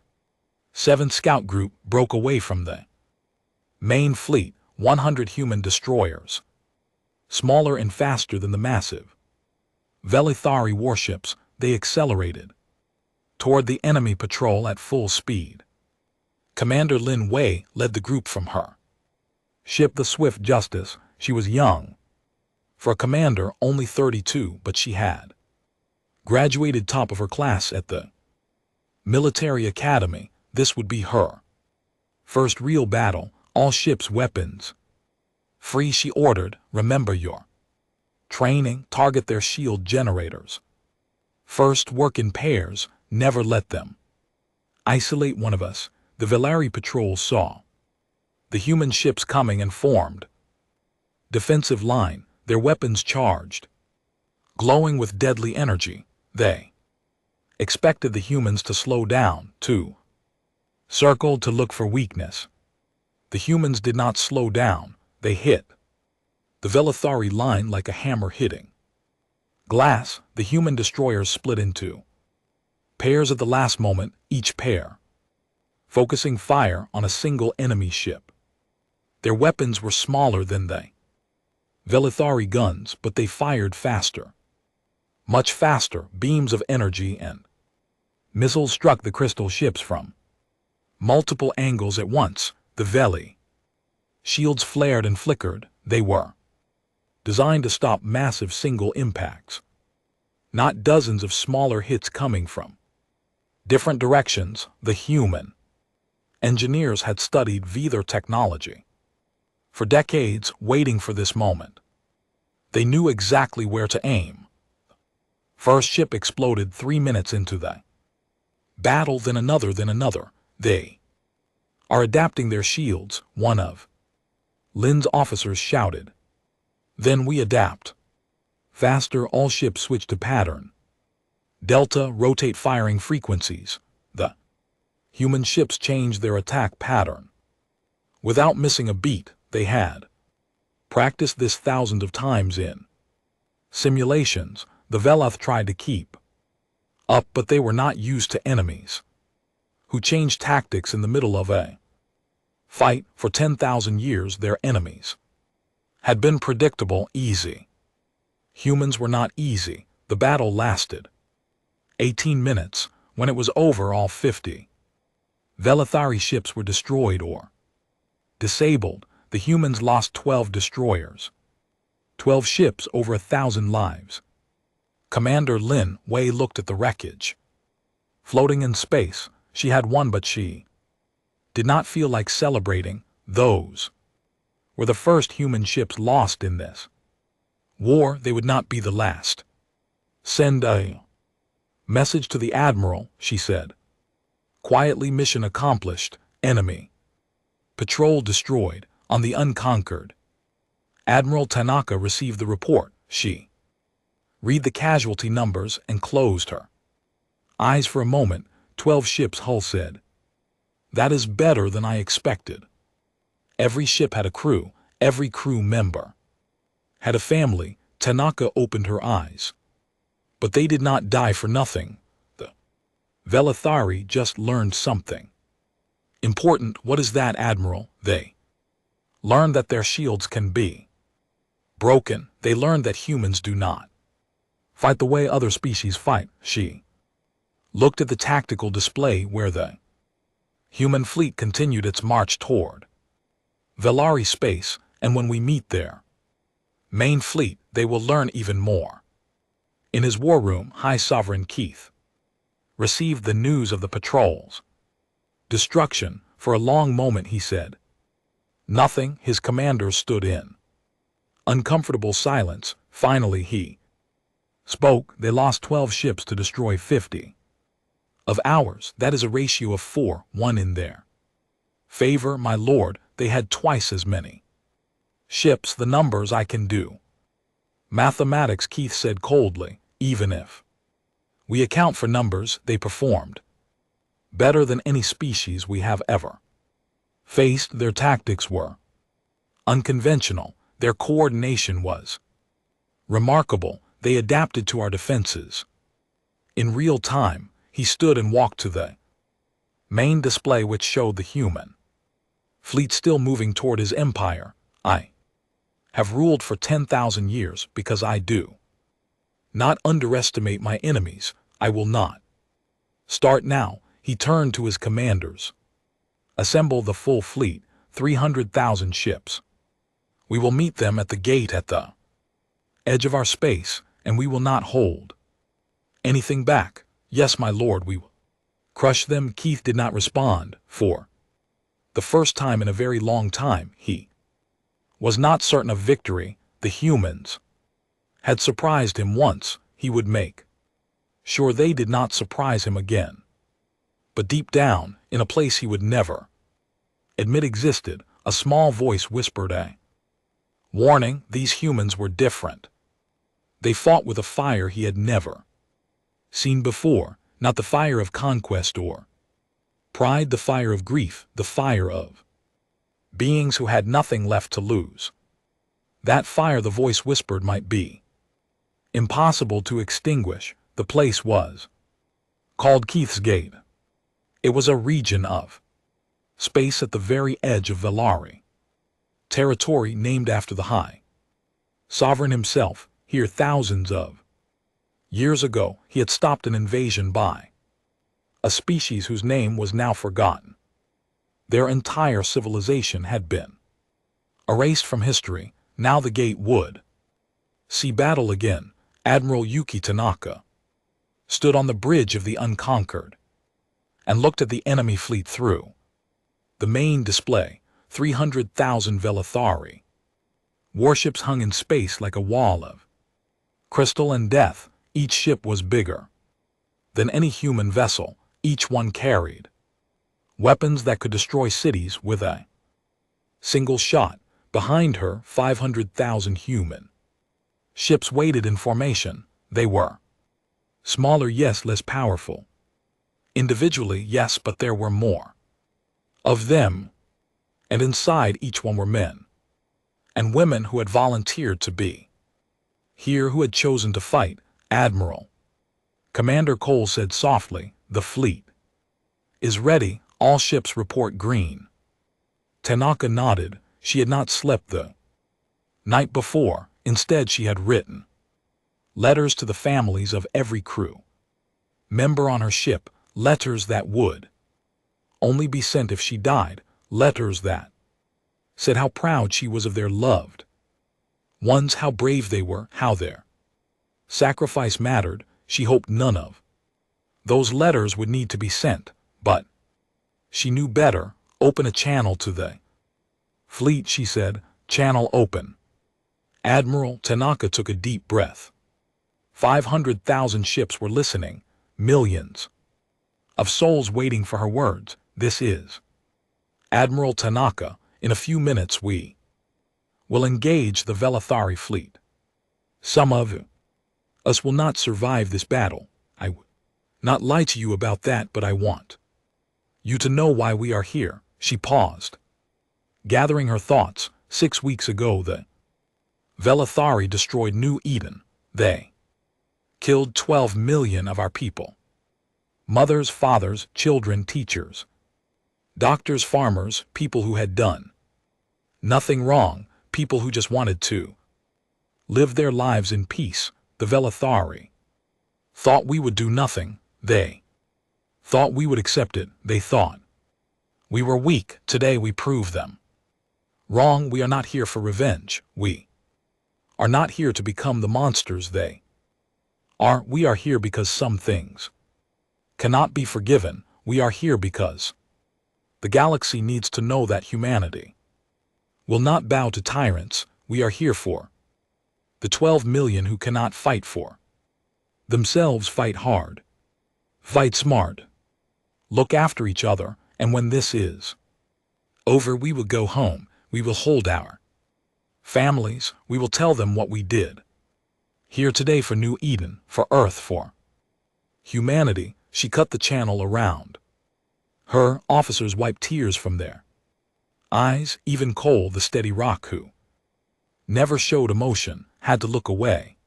7th Scout Group broke away from the main fleet, 100 human destroyers, smaller and faster than the massive Velithari warships. They accelerated toward the enemy patrol at full speed. Commander Lin Wei led the group from her ship, the Swift Justice. She was young. For a commander, only 32, but she had graduated top of her class at the military academy. This would be her first real battle. All ships weapons free, she ordered. Remember your training. Target their shield generators. First, work in pairs. Never let them isolate one of us. The Velari patrol saw the human ships coming and formed defensive line, their weapons charged, glowing with deadly energy. They expected the humans to slow down, too. Circled to look for weakness. The humans did not slow down. They hit the Velithari line like a hammer hitting glass. The human destroyers split into pairs at the last moment, each pair focusing fire on a single enemy ship. Their weapons were smaller than the Velithari guns, but they fired faster. Much faster. Beams of energy and missiles struck the crystal ships from multiple angles at once. The Veli shields flared and flickered. They were designed to stop massive single impacts, not dozens of smaller hits coming from different directions. The human engineers had studied Vether technology for decades, waiting for this moment. They knew exactly where to aim. First ship exploded 3 minutes into the battle, then another, then another. They are adapting their shields, one of Lin's officers shouted. Then we adapt. Faster, all ships switch to pattern. Delta, rotate firing frequencies. The human ships changed their attack pattern. Without missing a beat, they had practiced this thousands of times in simulations. The Veloth tried to keep up, but they were not used to enemies who changed tactics in the middle of a fight. For 10,000 years, their enemies had been predictable, easy. Humans were not easy. The battle lasted 18 minutes. When it was over, all 50 Velithari ships were destroyed or disabled. The humans lost 12 destroyers, 12 ships, over 1,000 lives. Commander Lin Wei looked at the wreckage floating in space. She had won, but she did not feel like celebrating. Those were the first human ships lost in this war. They would not be the last. Send a message to the Admiral, she said. Quietly, mission accomplished. Enemy patrol destroyed on the Unconquered. Admiral Tanaka received the report. She read the casualty numbers and closed her eyes for a moment. 12 ships, Hull said. That is better than I expected. Every ship had a crew. Every crew member had a family. Tanaka opened her eyes. But they did not die for nothing. The Velithari just learned something important. What is that, Admiral? They learned that their shields can be broken. They learned that humans do not fight the way other species fight. She looked at the tactical display where the human fleet continued its march toward Velari space, and when we meet their main fleet, they will learn even more. In his war room, High Sovereign Keith received the news of the patrols destruction. For a long moment he said nothing. His commanders stood in uncomfortable silence. Finally he spoke. They lost 12 ships to destroy 50. Of ours, that is a ratio of 4-1 in their favor, my lord. They had twice as many ships. The numbers I can do. Mathematics, Keith said coldly. Even if we account for numbers, they performed better than any species we have ever faced. Their tactics were unconventional. Their coordination was remarkable. They adapted to our defenses. In real time, he stood and walked to the main display, which showed the human fleet still moving toward his empire. I have ruled for 10,000 years because I do not underestimate my enemies. I will not start now. He turned to his commanders. Assemble the full fleet, 300,000 ships. We will meet them at the gate at the edge of our space, and we will not hold anything back. Yes, my lord, we will crush them. Keith did not respond. For the first time in a very long time, he was not certain of victory. The humans had surprised him once. He would make sure they did not surprise him again. But deep down, in a place he would never admit existed, a small voice whispered a warning. These humans were different. They fought with a fire he had never seen before, not the fire of conquest or pride, the fire of grief, the fire of beings who had nothing left to lose. That fire, the voice whispered, might be impossible to extinguish. The place was called Keith's Gate. It was a region of space at the very edge of Velari territory, named after the High Sovereign himself. Here, thousands of years ago, he had stopped an invasion by a species whose name was now forgotten. Their entire civilization had been erased from history. Now the gate would see battle again. Admiral Yuki Tanaka stood on the bridge of the Unconquered and looked at the enemy fleet through the main display. 300,000 Velithari warships hung in space like a wall of crystal and death. Each ship was bigger than any human vessel. Each one carried weapons that could destroy cities with a single shot. Behind her, 500,000 human ships waited in formation. They were smaller, yes, less powerful. Individually, yes, but there were more of them. And inside each one were men and women who had volunteered to be here, who had chosen to fight. Admiral Commander Cole said softly, "The fleet is ready. All ships report green." Tanaka nodded. She had not slept the night before. Instead, she had written letters to the families of every crew member on her ship, letters that would only be sent if she died, letters that said how proud she was of their loved ones, how brave they were, how their sacrifice mattered. She hoped none of those letters would need to be sent, but she knew better. Open a channel to the fleet, she said. Channel open. Admiral Tanaka took a deep breath. 500,000 ships were listening, millions of souls waiting for her words. This is Admiral Tanaka. In a few minutes we will engage the Velithari fleet. Some of us will not survive this battle. I would not lie to you about that, but I want you to know why we are here. She paused, gathering her thoughts. 6 weeks ago, the Velithari destroyed New Eden. They killed 12 million of our people. Mothers, fathers, children, teachers, doctors, farmers, people who had done nothing wrong, people who just wanted to live their lives in peace. The Velithari thought we would do nothing. They thought we would accept it. They thought we were weak. Today we prove them wrong. We are not here for revenge. We are not here to become the monsters they are. We are here because some things cannot be forgiven. We are here because the galaxy needs to know that humanity will not bow to tyrants. We are here for the 12 million who cannot fight for themselves. Fight hard. Fight smart. Look after each other, and when this is over, we will go home. We will hold our families. We will tell them what we did here today for New Eden, for Earth, for humanity. She cut the channel around. Her officers wiped tears from their eyes. Even Cole, the steady rock who never showed emotion, had to look away.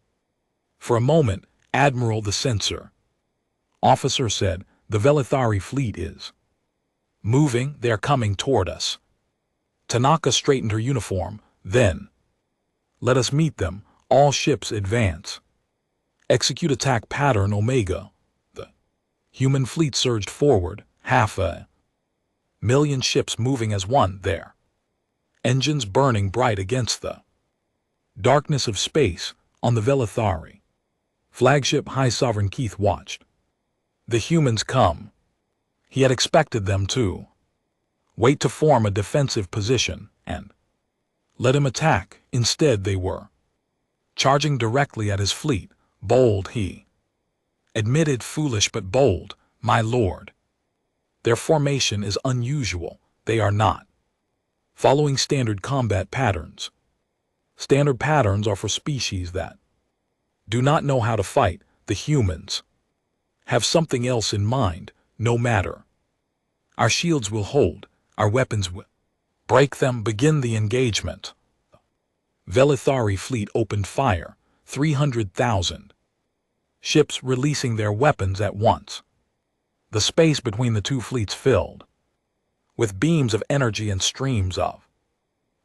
For a moment, Admiral the censor officer said, "The Velithari fleet is moving. They're coming toward us." Tanaka straightened her uniform. Then, "Let us meet them. All ships advance. Execute attack pattern Omega." The human fleet surged forward, 500,000 ships moving as one, their engines burning bright against the darkness of space. On the Velithari flagship, High Sovereign Keith watched the humans come. He had expected them to wait to form a defensive position and let him attack. Instead, they were charging directly at his fleet. "Bold," he admitted. "Foolish but bold, my lord. Their formation is unusual. They are not following standard combat patterns. Standard patterns are for species that do not know how to fight. The humans have something else in mind. No matter. Our shields will hold. Our weapons will break them. Begin the engagement." Velithari fleet opened fire. 300,000 ships releasing their weapons at once. The space between the two fleets filled with beams of energy and streams of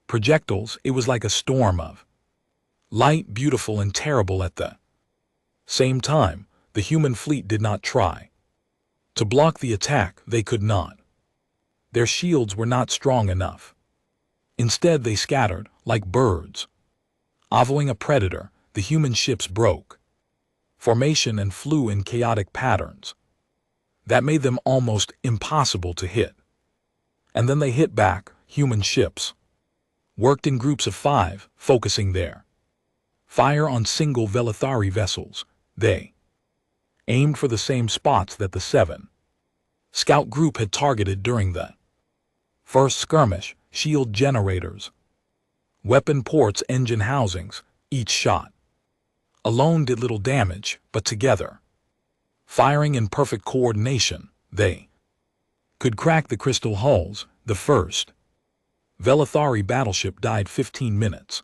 projectiles. It was like a storm of light, beautiful and terrible at the same time. The human fleet did not try to block the attack. They could not. Their shields were not strong enough. Instead, they scattered like birds following a predator. The human ships broke formation and flew in chaotic patterns that made them almost impossible to hit. And then they hit back. Human ships worked in groups of 5, focusing their fire on single Velithari vessels. They aimed for the same spots that the 7 scout group had targeted during the first skirmish: shield generators, weapon ports, engine housings. Each shot alone did little damage, but together, firing in perfect coordination, they could crack the crystal hulls. The first Velithari battleship died 15 minutes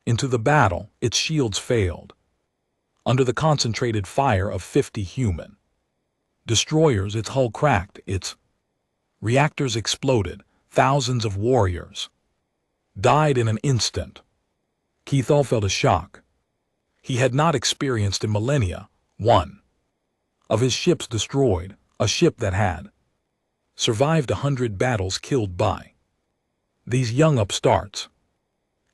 into the battle. Its shields failed under the concentrated fire of 50 human destroyers. Its hull cracked. Its reactors exploded. Thousands of warriors died in an instant. Keith felt a shock he had not experienced in millennia. One of his ships destroyed, a ship that had survived 100 battles, killed by these young upstarts.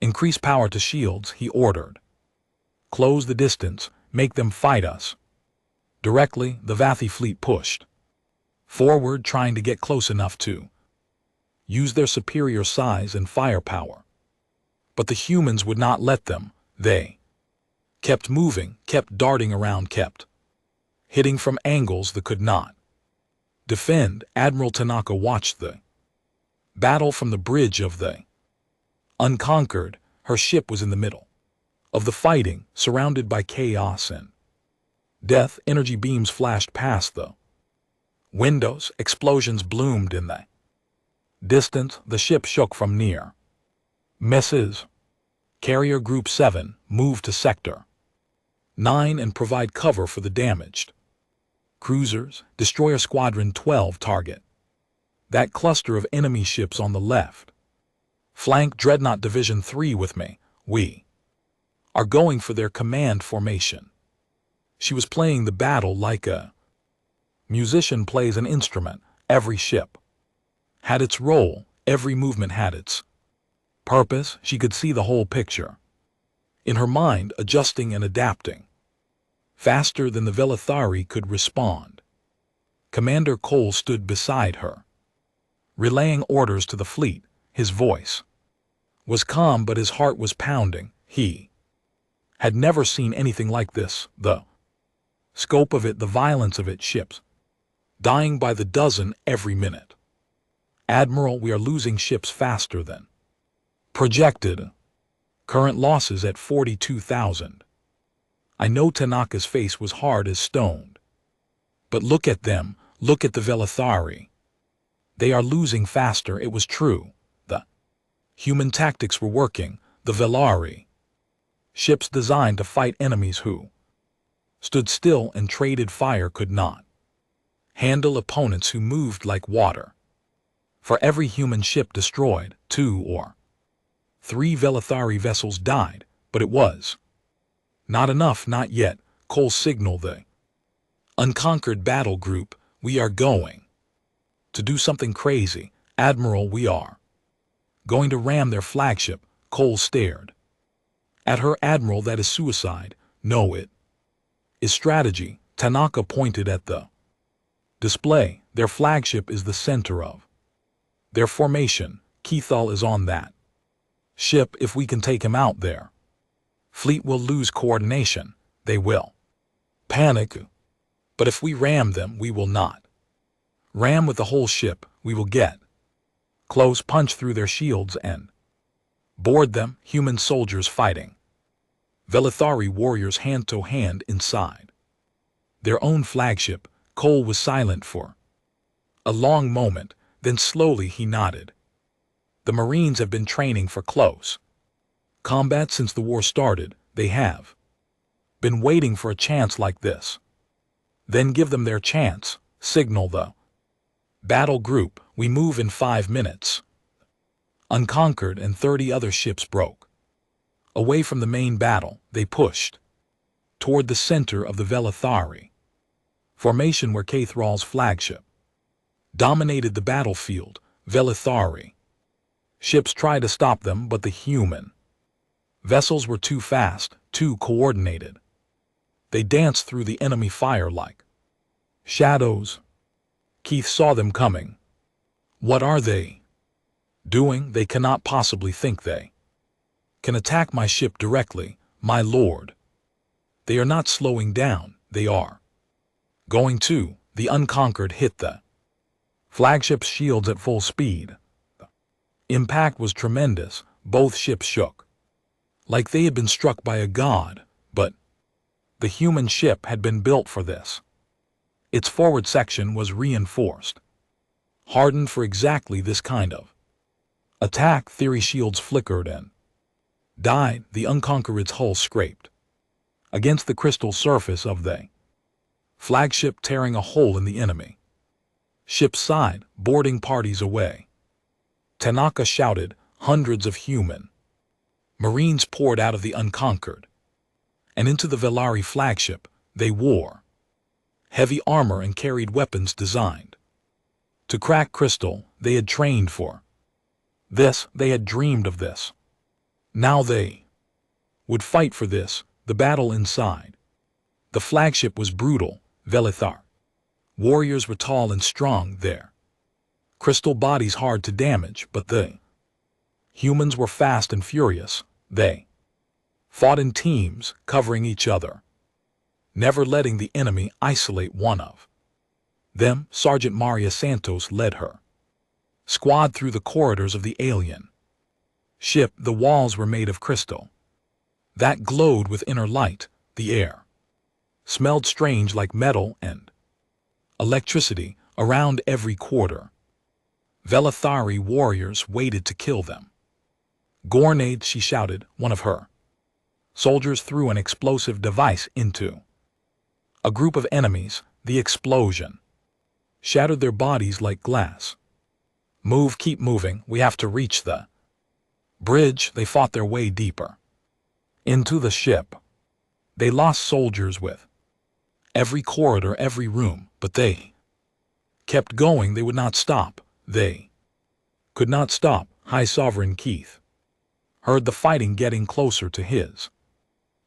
"Increase power to shields," he ordered. "Close the distance. Make them fight us." Directly, the Vathi fleet pushed forward, trying to get close enough to use their superior size and firepower. But the humans would not let them. They kept moving, kept darting around, kept hitting from angles that could not defend. Admiral Tanaka watched the battle from the bridge of the Unconquered. Her ship was in the middle of the fighting, surrounded by chaos and death. Energy beams flashed past the windows. Explosions bloomed in the distance. The ship shook from near misses. Carrier Group 7 moved to Sector 9 and provide cover for the damaged cruisers. Destroyer Squadron 12 target that cluster of enemy ships on the left. Flank Dreadnought Division 3 with me. We are going for their command formation. She was playing the battle like a musician plays an instrument. Every ship had its role. Every movement had its purpose. She could see the whole picture in her mind, adjusting and adapting faster than the Velithari could respond. Commander Cole stood beside her, relaying orders to the fleet. His voice was calm, but his heart was pounding. He had never seen anything like this. The scope of it, the violence of it, ships dying by the dozen every minute. Admiral, we are losing ships faster than projected. Current losses at 42,000. I know Tanaka's face was hard as stone. But look at them, look at the Velithari. They are losing faster, it was true. The human tactics were working, the Velari. Ships designed to fight enemies who stood still and traded fire could not handle opponents who moved like water. For every human ship destroyed, 2 or 3 Velithari vessels died, but it was not enough, not yet. Cole signaled the unconquered battle group, we are going to do something crazy. Admiral, we are going to ram their flagship. Cole stared at her. Admiral, that is suicide. No, it is strategy. Tanaka pointed at the display. Their flagship is the center of their formation. Keithal is on that ship. If we can take him out, their fleet will lose coordination. They will panic. But if we ram them, we will not ram with the whole ship. We will get close, punch through their shields and board them. Human soldiers fighting Velithari warriors hand to hand inside their own flagship. Cole was silent for a long moment, then slowly he nodded. The Marines have been training for close combat since the war started. They have been waiting for a chance like this. Then give them their chance. Signal the battle group. We move in 5 minutes. Unconquered and 30 other ships broke away from the main battle. They pushed toward the center of the Velithari formation where Cathral's flagship dominated the battlefield. Velithari ships tried to stop them, but the human vessels were too fast, too coordinated. They danced through the enemy fire like shadows. Keith saw them coming. What are they doing? They cannot possibly think they can attack my ship directly, my lord. They are not slowing down, they are going to. The Unconquered hit the flagship's shields at full speed. The impact was tremendous. Both ships shook like they had been struck by a god, but the human ship had been built for this. Its forward section was reinforced, hardened for exactly this kind of attack. Theory shields flickered and died. The Unconquered's hull scraped against the crystal surface of the flagship, tearing a hole in the enemy ship's side, boarding parties away. Tanaka shouted. Hundreds of human Marines poured out of the Unconquered and into the Velari flagship. They wore heavy armor and carried weapons designed to crack crystal. They had trained for this. They had dreamed of this. Now they would fight for this. The battle inside the flagship was brutal. Velithar warriors were tall and strong. Their crystal bodies hard to damage, but the humans were fast and furious. They fought in teams, covering each other, never letting the enemy isolate one of them. Sergeant Maria Santos led her squad through the corridors of the alien ship. The walls were made of crystal that glowed with inner light. The air smelled strange, like metal and electricity around every quarter. Velithari warriors waited to kill them. Gornade, she shouted. One of her soldiers threw an explosive device into a group of enemies. The explosion shattered their bodies like glass. Move, keep moving. We have to reach the bridge. They fought their way deeper into the ship. They lost soldiers with every corridor, every room, but they kept going. They would not stop. They could not stop. High Sovereign Keith heard the fighting getting closer to his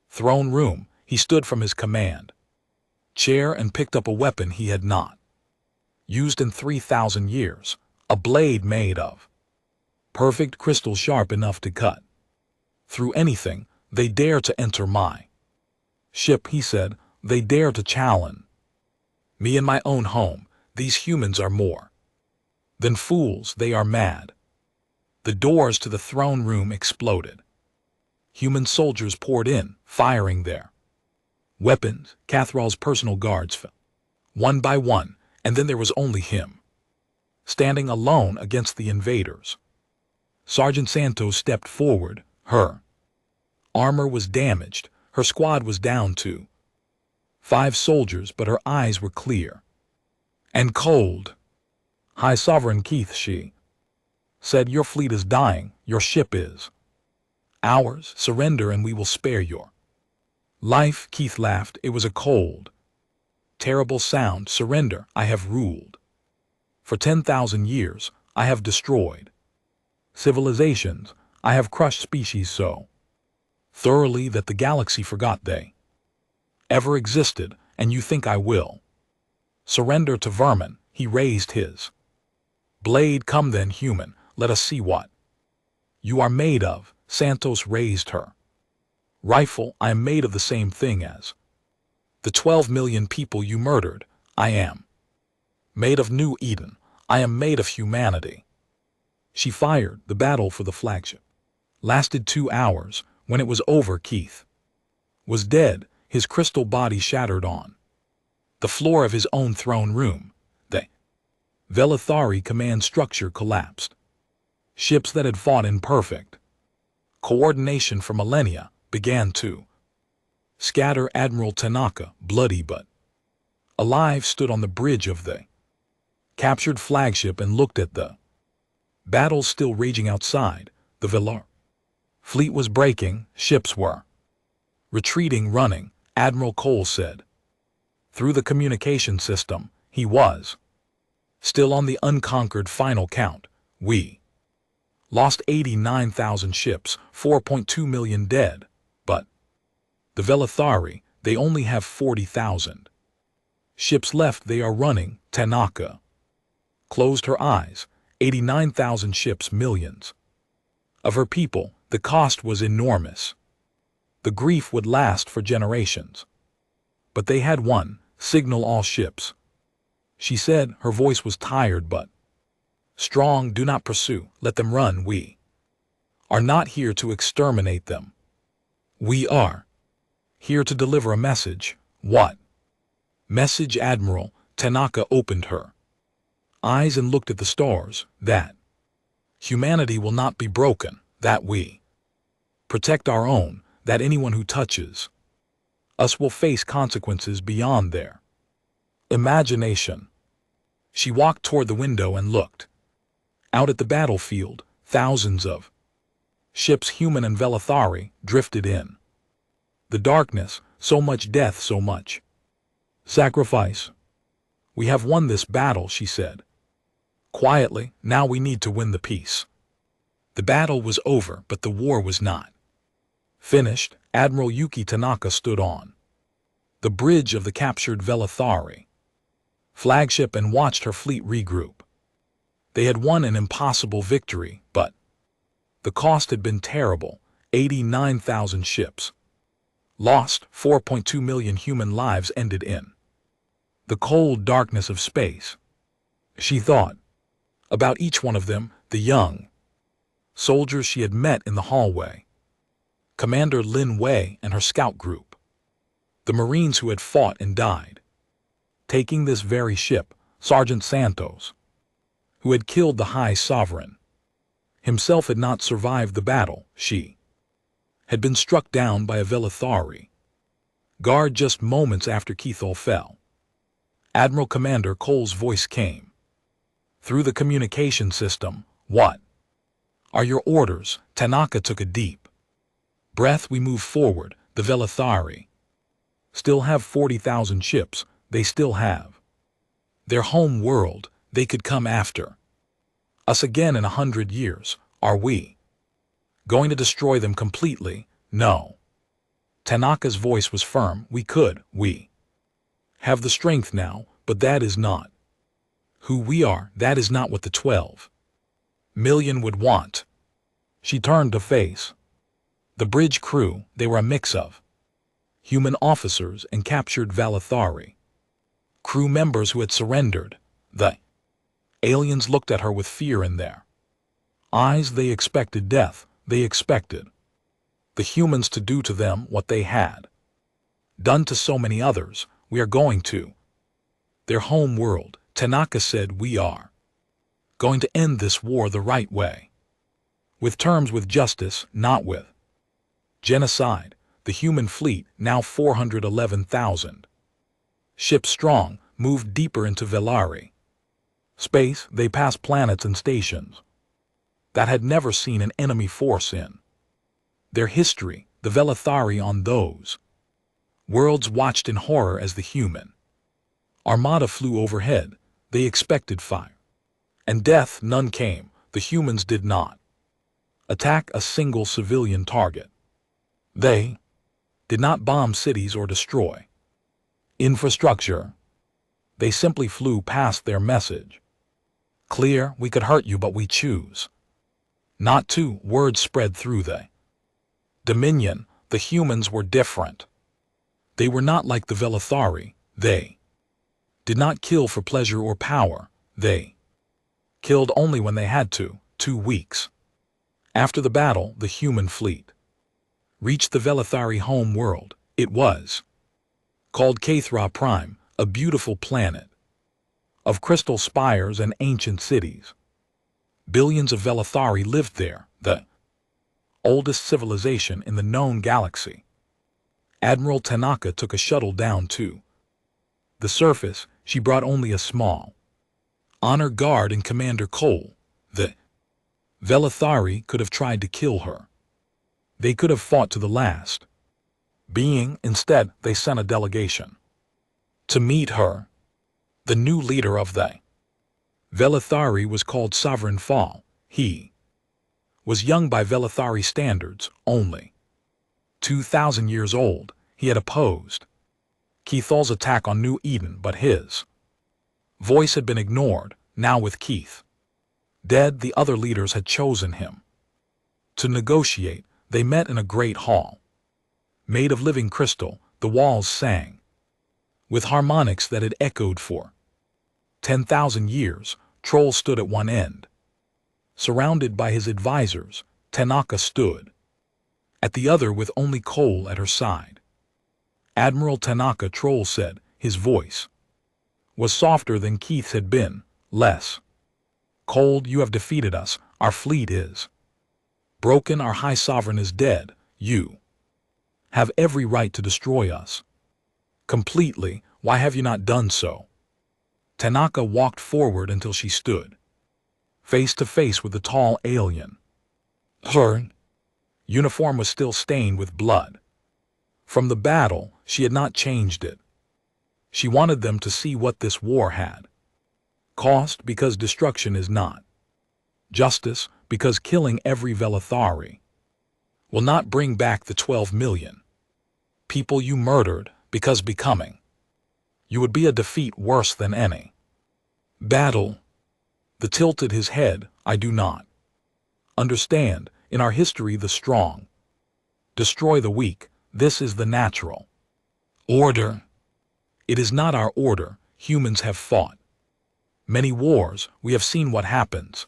throne room. He stood from his command chair and picked up a weapon he had not used in 3,000 years, a blade made of perfect crystal, sharp enough to cut through anything. They dare to enter my ship, he said. They dare to challenge me in my own home. These humans are more than fools, they are mad. The doors to the throne room exploded. Human soldiers poured in, firing their weapons. Cathral's personal guards fell, one by one, and then there was only him, standing alone against the invaders. Sergeant Santos stepped forward. Her armor was damaged. Her squad was down to 5 soldiers, but her eyes were clear and cold. High Sovereign Keith, she said, your fleet is dying. Your ship is ours. Surrender and we will spare your life. Keith laughed. It was a cold, terrible sound. Surrender. I have ruled for 10,000 years. I have destroyed civilizations. I have crushed species so thoroughly that the galaxy forgot they ever existed, and you think I will surrender to vermin? He raised his blade. Come then, human, let us see what you are made of. Santos raised her rifle. I am made of the same thing as the 12 million people you murdered. I am made of New Eden. I am made of humanity. She fired. The battle for the flagship lasted 2 hours. When it was over, Keith was dead, his crystal body shattered on the floor of his own throne room. The Velithari command structure collapsed. Ships that had fought in perfect coordination for millennia began to scatter. Admiral Tanaka, bloody but alive, stood on the bridge of the captured flagship and looked at the battle still raging outside. The Velar fleet was breaking, ships were retreating, running. Admiral Cole said through the communication system he was still on the unconquered final count. We lost 89,000 ships, 4.2 million dead, but the Velithari, they only have 40,000 ships left. They are running. Tanaka closed her eyes. 89,000 ships, millions of her people. The cost was enormous. The grief would last for generations. But they had one. Signal all ships, she said. Her voice was tired but strong. Do not pursue. Let them run. We are not here to exterminate them. We are here to deliver a message. What message, Admiral? Tanaka opened her eyes and looked at the stars. That humanity will not be broken. That we protect our own. That anyone who touches us will face consequences beyond their imagination. She walked toward the window and looked out at the battlefield. Thousands of ships, human and Velithari, drifted in the darkness. So much death, so much sacrifice. We have won this battle, she said quietly. Now we need to win the peace. The battle was over, but the war was not finished. Admiral Yuki Tanaka stood on the bridge of the captured Velithari flagship and watched her fleet regroup. They had won an impossible victory, but the cost had been terrible. 89,000 ships lost, 4.2 million human lives ended in the cold darkness of space. She thought about each one of them, the young soldiers she had met in the hallway, Commander Lin Wei and her scout group, the Marines who had fought and died, taking this very ship, Sergeant Santos, who had killed the High Sovereign, himself had not survived the battle. She had been struck down by a Velithari guard just moments after Keithal fell. Admiral Commander Cole's voice came through the communication system. What are your orders? Tanaka took a deep breath. We move forward. The Velithari still have 40,000 ships. They still have their home world. They could come after us again in 100 years. Are we going to destroy them completely? No. Tanaka's voice was firm. We could. We have the strength now, but that is not who we are. That is not what the 12 million would want. She turned to face the bridge crew. They were a mix of human officers and captured Velithari crew members who had surrendered. The aliens looked at her with fear in their eyes. They expected death. They expected the humans to do to them what they had done to so many others. We are going to their home world. Tanaka said, we are going to end this war the right way. With terms, with justice, not with genocide. The human fleet, now 411,000 ships strong, moved deeper into Velari space. They passed planets and stations that had never seen an enemy force in their history. The Velithari on those worlds watched in horror as the human armada flew overhead. They expected fire and death. None came. The humans did not attack a single civilian target. They did not bomb cities or destroy infrastructure. They simply flew past. Their message clear: we could hurt you, but we choose not to. Words spread through the Dominion. The humans were different. They were not like the Velithari. They did not kill for pleasure or power. They killed only when they had to. 2 weeks after the battle, the human fleet reached the Velithari home world. It was called Kathra Prime, a beautiful planet of crystal spires and ancient cities. Billions of Velithari lived there, the oldest civilization in the known galaxy. Admiral Tanaka took a shuttle down to the surface. She brought only a small honor guard and Commander Cole. The Velithari could have tried to kill her. They could have fought to the last being. Instead, they sent a delegation to meet her. The new leader of the Velithari was called Sovereign Fall. He was young by Velithari standards, only 2,000 years old. He had opposed Keithal's attack on New Eden, but his voice had been ignored. Now, with Keith dead, the other leaders had chosen him to negotiate. They met in a great hall made of living crystal. The walls sang with harmonics that had echoed for 10,000 years. Troll stood at one end, surrounded by his advisors. Tanaka stood at the other with only Cole at her side. Admiral Tanaka, Troll said. His voice was softer than Keith's had been, less cold. You have defeated us. Our fleet is broken. Our High Sovereign is dead. You have every right to destroy us completely. Why have you not done so? Tanaka walked forward until she stood face to face with the tall alien. Her uniform was still stained with blood from the battle. She had not changed it. She wanted them to see what this war had cost, because destruction is not justice, because killing every Velithari will not bring back the 12 million people you murdered, because becoming you would be a defeat worse than any battle. The tilted his head. I do not understand. In our history, the strong destroy the weak. This is the natural order. It is not our order. Humans have fought many wars. We have seen what happens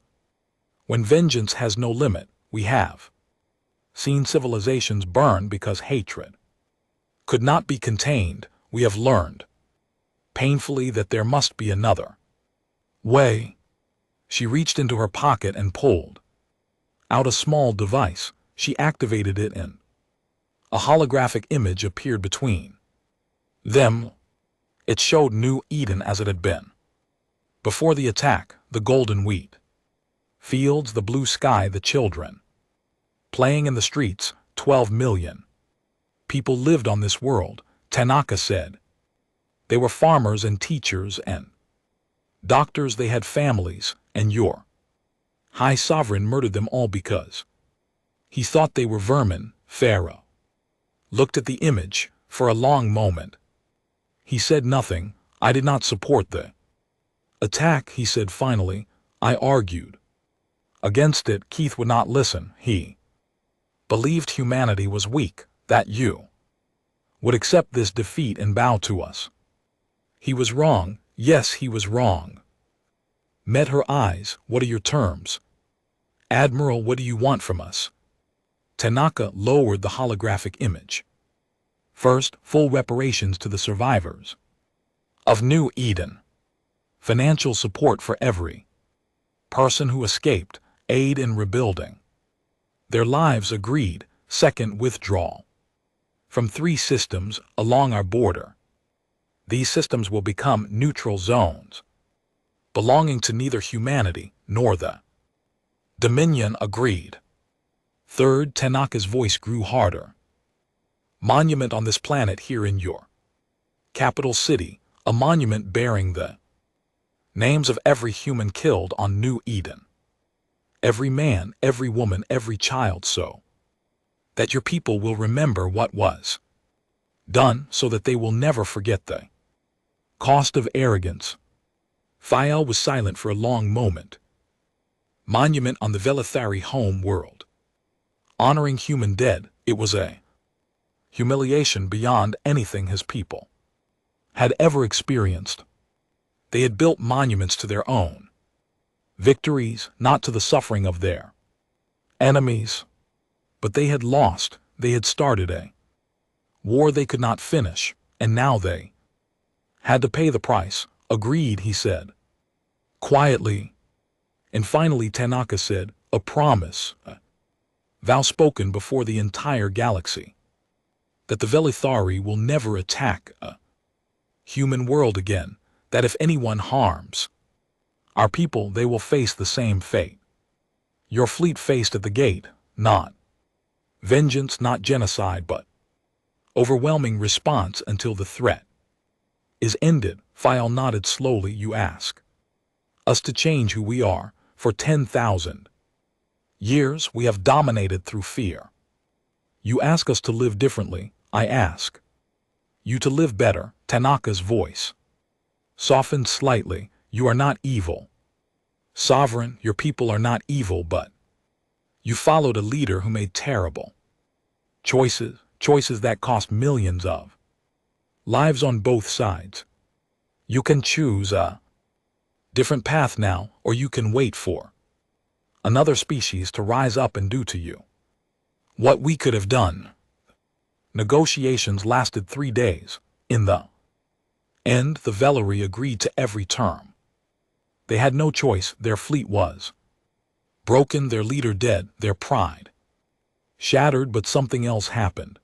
when vengeance has no limit. We have seen civilizations burn because hatred could not be contained. We have learned painfully that there must be another way. She reached into her pocket and pulled out a small device. She activated it and a holographic image appeared between them. It showed New Eden as it had been before the attack: the golden wheat fields, the blue sky, the children playing in the streets. 12 million people lived on this world, Tanaka said. They were farmers and teachers and doctors. They had families, and your High Sovereign murdered them all because he thought they were vermin. Pharaoh looked at the image for a long moment. He said nothing. I did not support the attack, he said finally. I argued against it. Keith would not listen. He believed humanity was weak, that you would accept this defeat and bow to us. He was wrong. Yes, he was wrong. met her eyes. What are your terms? Admiral, what do you want from us? Tanaka lowered the holographic image. First, full reparations to the survivors of New Eden. Financial support for every person who escaped, aid in rebuilding their lives. Agreed. Second, withdrawal from 3 systems along our border. These systems will become neutral zones, belonging to neither humanity nor the Dominion. Agreed. Third, Tanaka's voice grew harder. Monument on this planet here in your capital city, a monument bearing the names of every human killed on New Eden. Every man, every woman, every child, so that your people will remember what was done, so that they will never forget the cost of arrogance. Fael was silent for a long moment. Monument on the Velithari home world. Honoring human dead, it was a humiliation beyond anything his people had ever experienced. They had built monuments to their own victories, not to the suffering of their enemies. But they had lost. They had started a war they could not finish, and now they had to pay the price. Agreed, he said, quietly. And finally Tanaka said, a promise, a vow spoken before the entire galaxy, that the Velithari will never attack a human world again, that if anyone harms our people, they will face the same fate your fleet faced at the gate. Not vengeance, not genocide, but overwhelming response until the threat is ended. Fael nodded slowly. You ask us to change who we are. For 10,000 years we have dominated through fear. You ask us to live differently. I ask you to live better. Tanaka's voice softened slightly. You are not evil, Sovereign. Your people are not evil, but you followed a leader who made terrible choices that cost millions of lives on both sides. You can choose a different path now, or you can wait for another species to rise up and do to you what we could have done. Negotiations lasted 3 days. In the end, the Velari agreed to every term. They had no choice. Their fleet was broken, their leader dead, their pride shattered, but something else happened.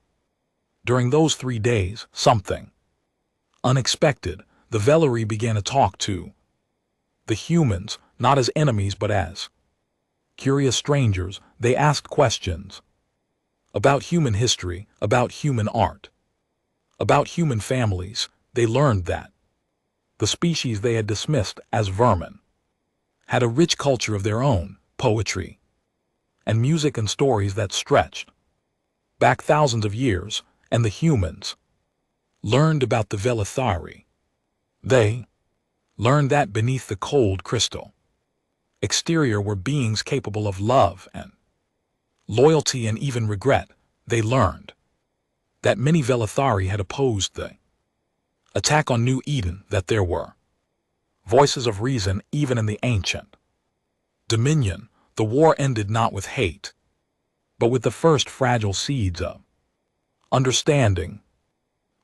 During those 3 days, something unexpected. The Velari began to talk to the humans, not as enemies but as curious strangers. They asked questions about human history, about human art, about human families. They learned that the species they had dismissed as vermin had a rich culture of their own, poetry and music and stories that stretched back thousands of years. And the humans learned about the Velithari. They learned that beneath the cold crystal exterior were beings capable of love and loyalty and even regret. They learned that many Velithari had opposed the attack on New Eden, that there were voices of reason even in the ancient Dominion. The war ended not with hate, but with the first fragile seeds of understanding.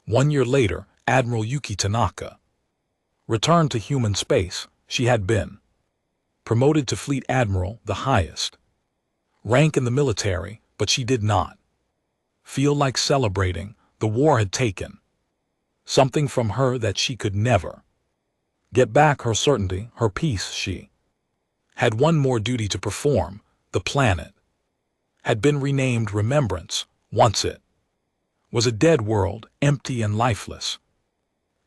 1 year later, Admiral Yuki Tanaka returned to human space. She had been promoted to Fleet Admiral, the highest rank in the military, but she did not feel like celebrating. The war had taken something from her that she could never get back: her certainty, her peace. She had one more duty to perform. The planet had been renamed Remembrance. Once it was a dead world, empty and lifeless.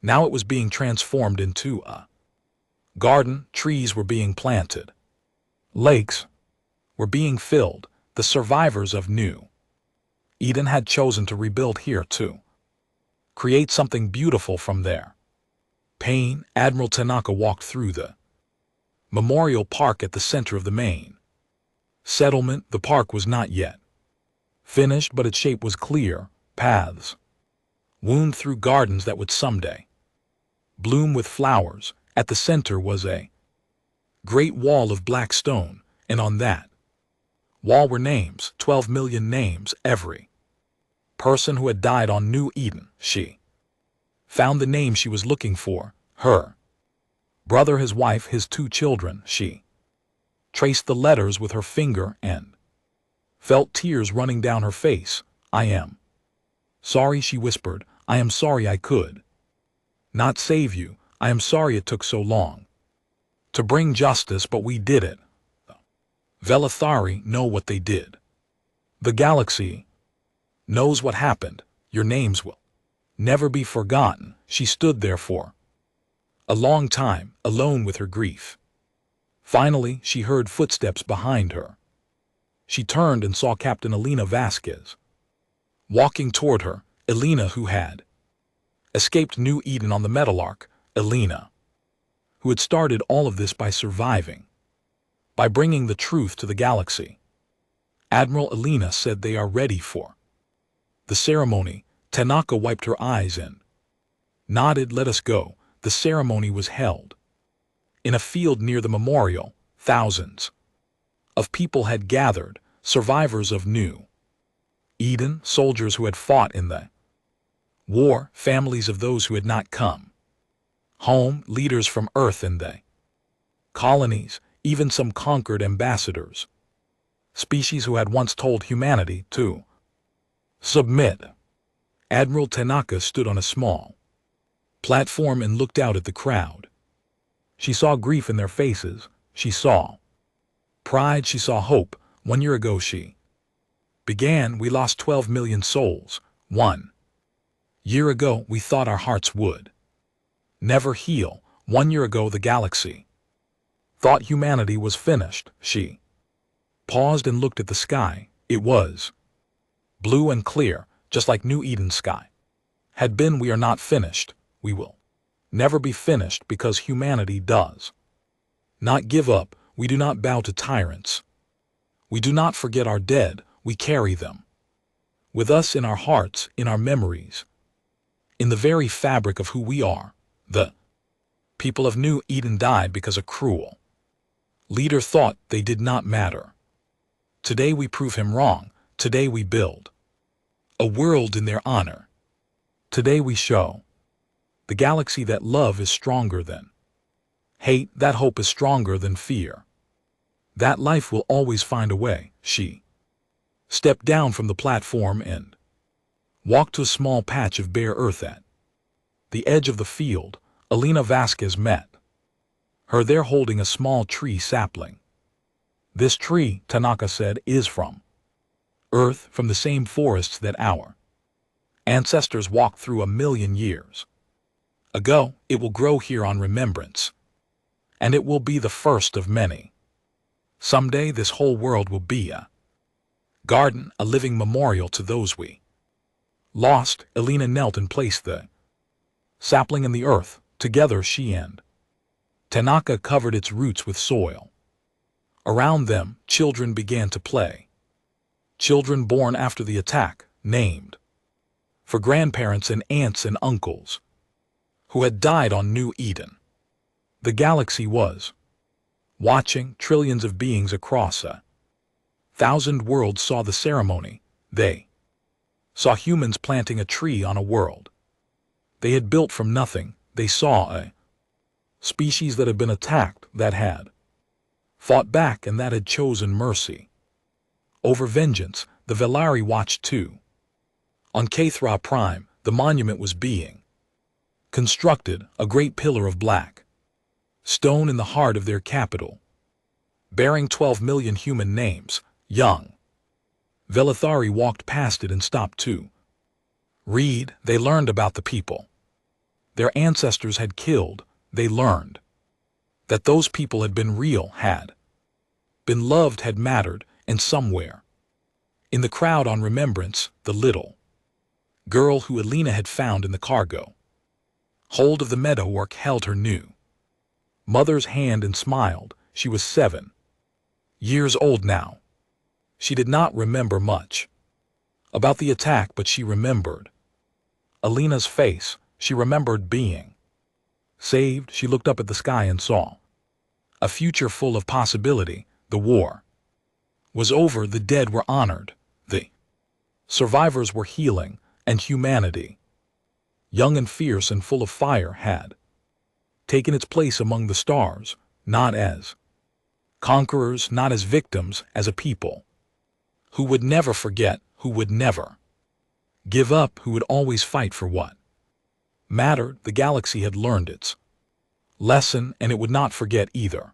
Now it was being transformed into a garden. Trees were being planted. Lakes were being filled. The survivors of New Eden had chosen to rebuild here to create something beautiful from their pain. Admiral Tanaka walked through the memorial park at the center of the main settlement. The park was not yet finished, but its shape was clear. Paths wound through gardens that would someday bloom with flowers. At the center was a Great wall of black stone, and on that wall were names, 12 million names, every person who had died on New Eden. She found the name she was looking for, her brother, his wife, his 2 children. She traced the letters with her finger and felt tears running down her face. I am sorry, she whispered. I am sorry I could not save you. I am sorry it took so long to bring justice, but we did it. Velathari know what they did. The galaxy knows what happened. Your names will never be forgotten. She stood there for a long time, alone with her grief. Finally, she heard footsteps behind her. She turned and saw Captain Elena Vasquez walking toward her. Elena, who had escaped New Eden on the Metal-Ark. Elena, who had started all of this by surviving, by bringing the truth to the galaxy. Admiral Elena said they are ready for the ceremony. Tanaka wiped her eyes and nodded. Let us go. The ceremony was held in a field near the memorial. Thousands of people had gathered, survivors of New Eden, soldiers who had fought in the war, families of those who had not come home, leaders from Earth and the colonies, even some conquered ambassadors, species who had once told humanity to submit. Admiral Tanaka stood on a small platform and looked out at the crowd. She saw grief in their faces. She saw pride. She saw hope. 1 year ago she began. We lost 12 million souls. 1 year ago we thought our hearts would never heal. 1 year ago the galaxy thought humanity was finished. She paused and looked at the sky. It was blue and clear, just like New Eden's sky had been. We are not finished. We will never be finished because humanity does not give up. We do not bow to tyrants. We do not forget our dead. We carry them with us in our hearts, in our memories, in the very fabric of who we are. The people of New Eden died because a cruel leader thought they did not matter. Today we prove him wrong. Today we build a world in their honor. Today we show the galaxy that love is stronger than hate, that hope is stronger than fear, that life will always find a way. She stepped down from the platform and walked to a small patch of bare earth at the edge of the field. Elena Vasquez met her there holding a small tree sapling. This tree, Tanaka said, is from Earth, from the same forests that our ancestors walked through 1 million years ago. It will grow here on remembrance, and it will be the first of many. Someday this whole world will be a garden, a living memorial to those we lost. Elena knelt and placed the sapling in the earth. Together she and Tanaka covered its roots with soil. Around them, children began to play. Children born after the attack, named for grandparents and aunts and uncles who had died on New Eden. The galaxy was watching. Trillions of beings across 1,000 worlds saw the ceremony. They saw humans planting a tree on a world they had built from nothing. They saw a species that had been attacked, that had fought back, and that had chosen mercy over vengeance. The Velari watched too. On Kathra Prime, the monument was being constructed, a great pillar of black stone in the heart of their capital, bearing 12 million human names. Young Velathari walked past it and stopped to read. They learned about the people their ancestors had killed. They learned that those people had been real, had been loved, had mattered, and somewhere in the crowd on remembrance, the little girl who Elena had found in the cargo hold of the meadowwork held her new mother's hand and smiled. She was 7 years old now. She did not remember much about the attack, but she remembered Elena's face. She remembered being saved. She looked up at the sky and saw A future full of possibility. The war was over, the dead were honored, the survivors were healing, and humanity, young and fierce and full of fire, had taken its place among the stars, not as conquerors, not as victims, as a people who would never forget, who would never give up, who would always fight for what mattered. The galaxy had learned its lesson, and it would not forget either.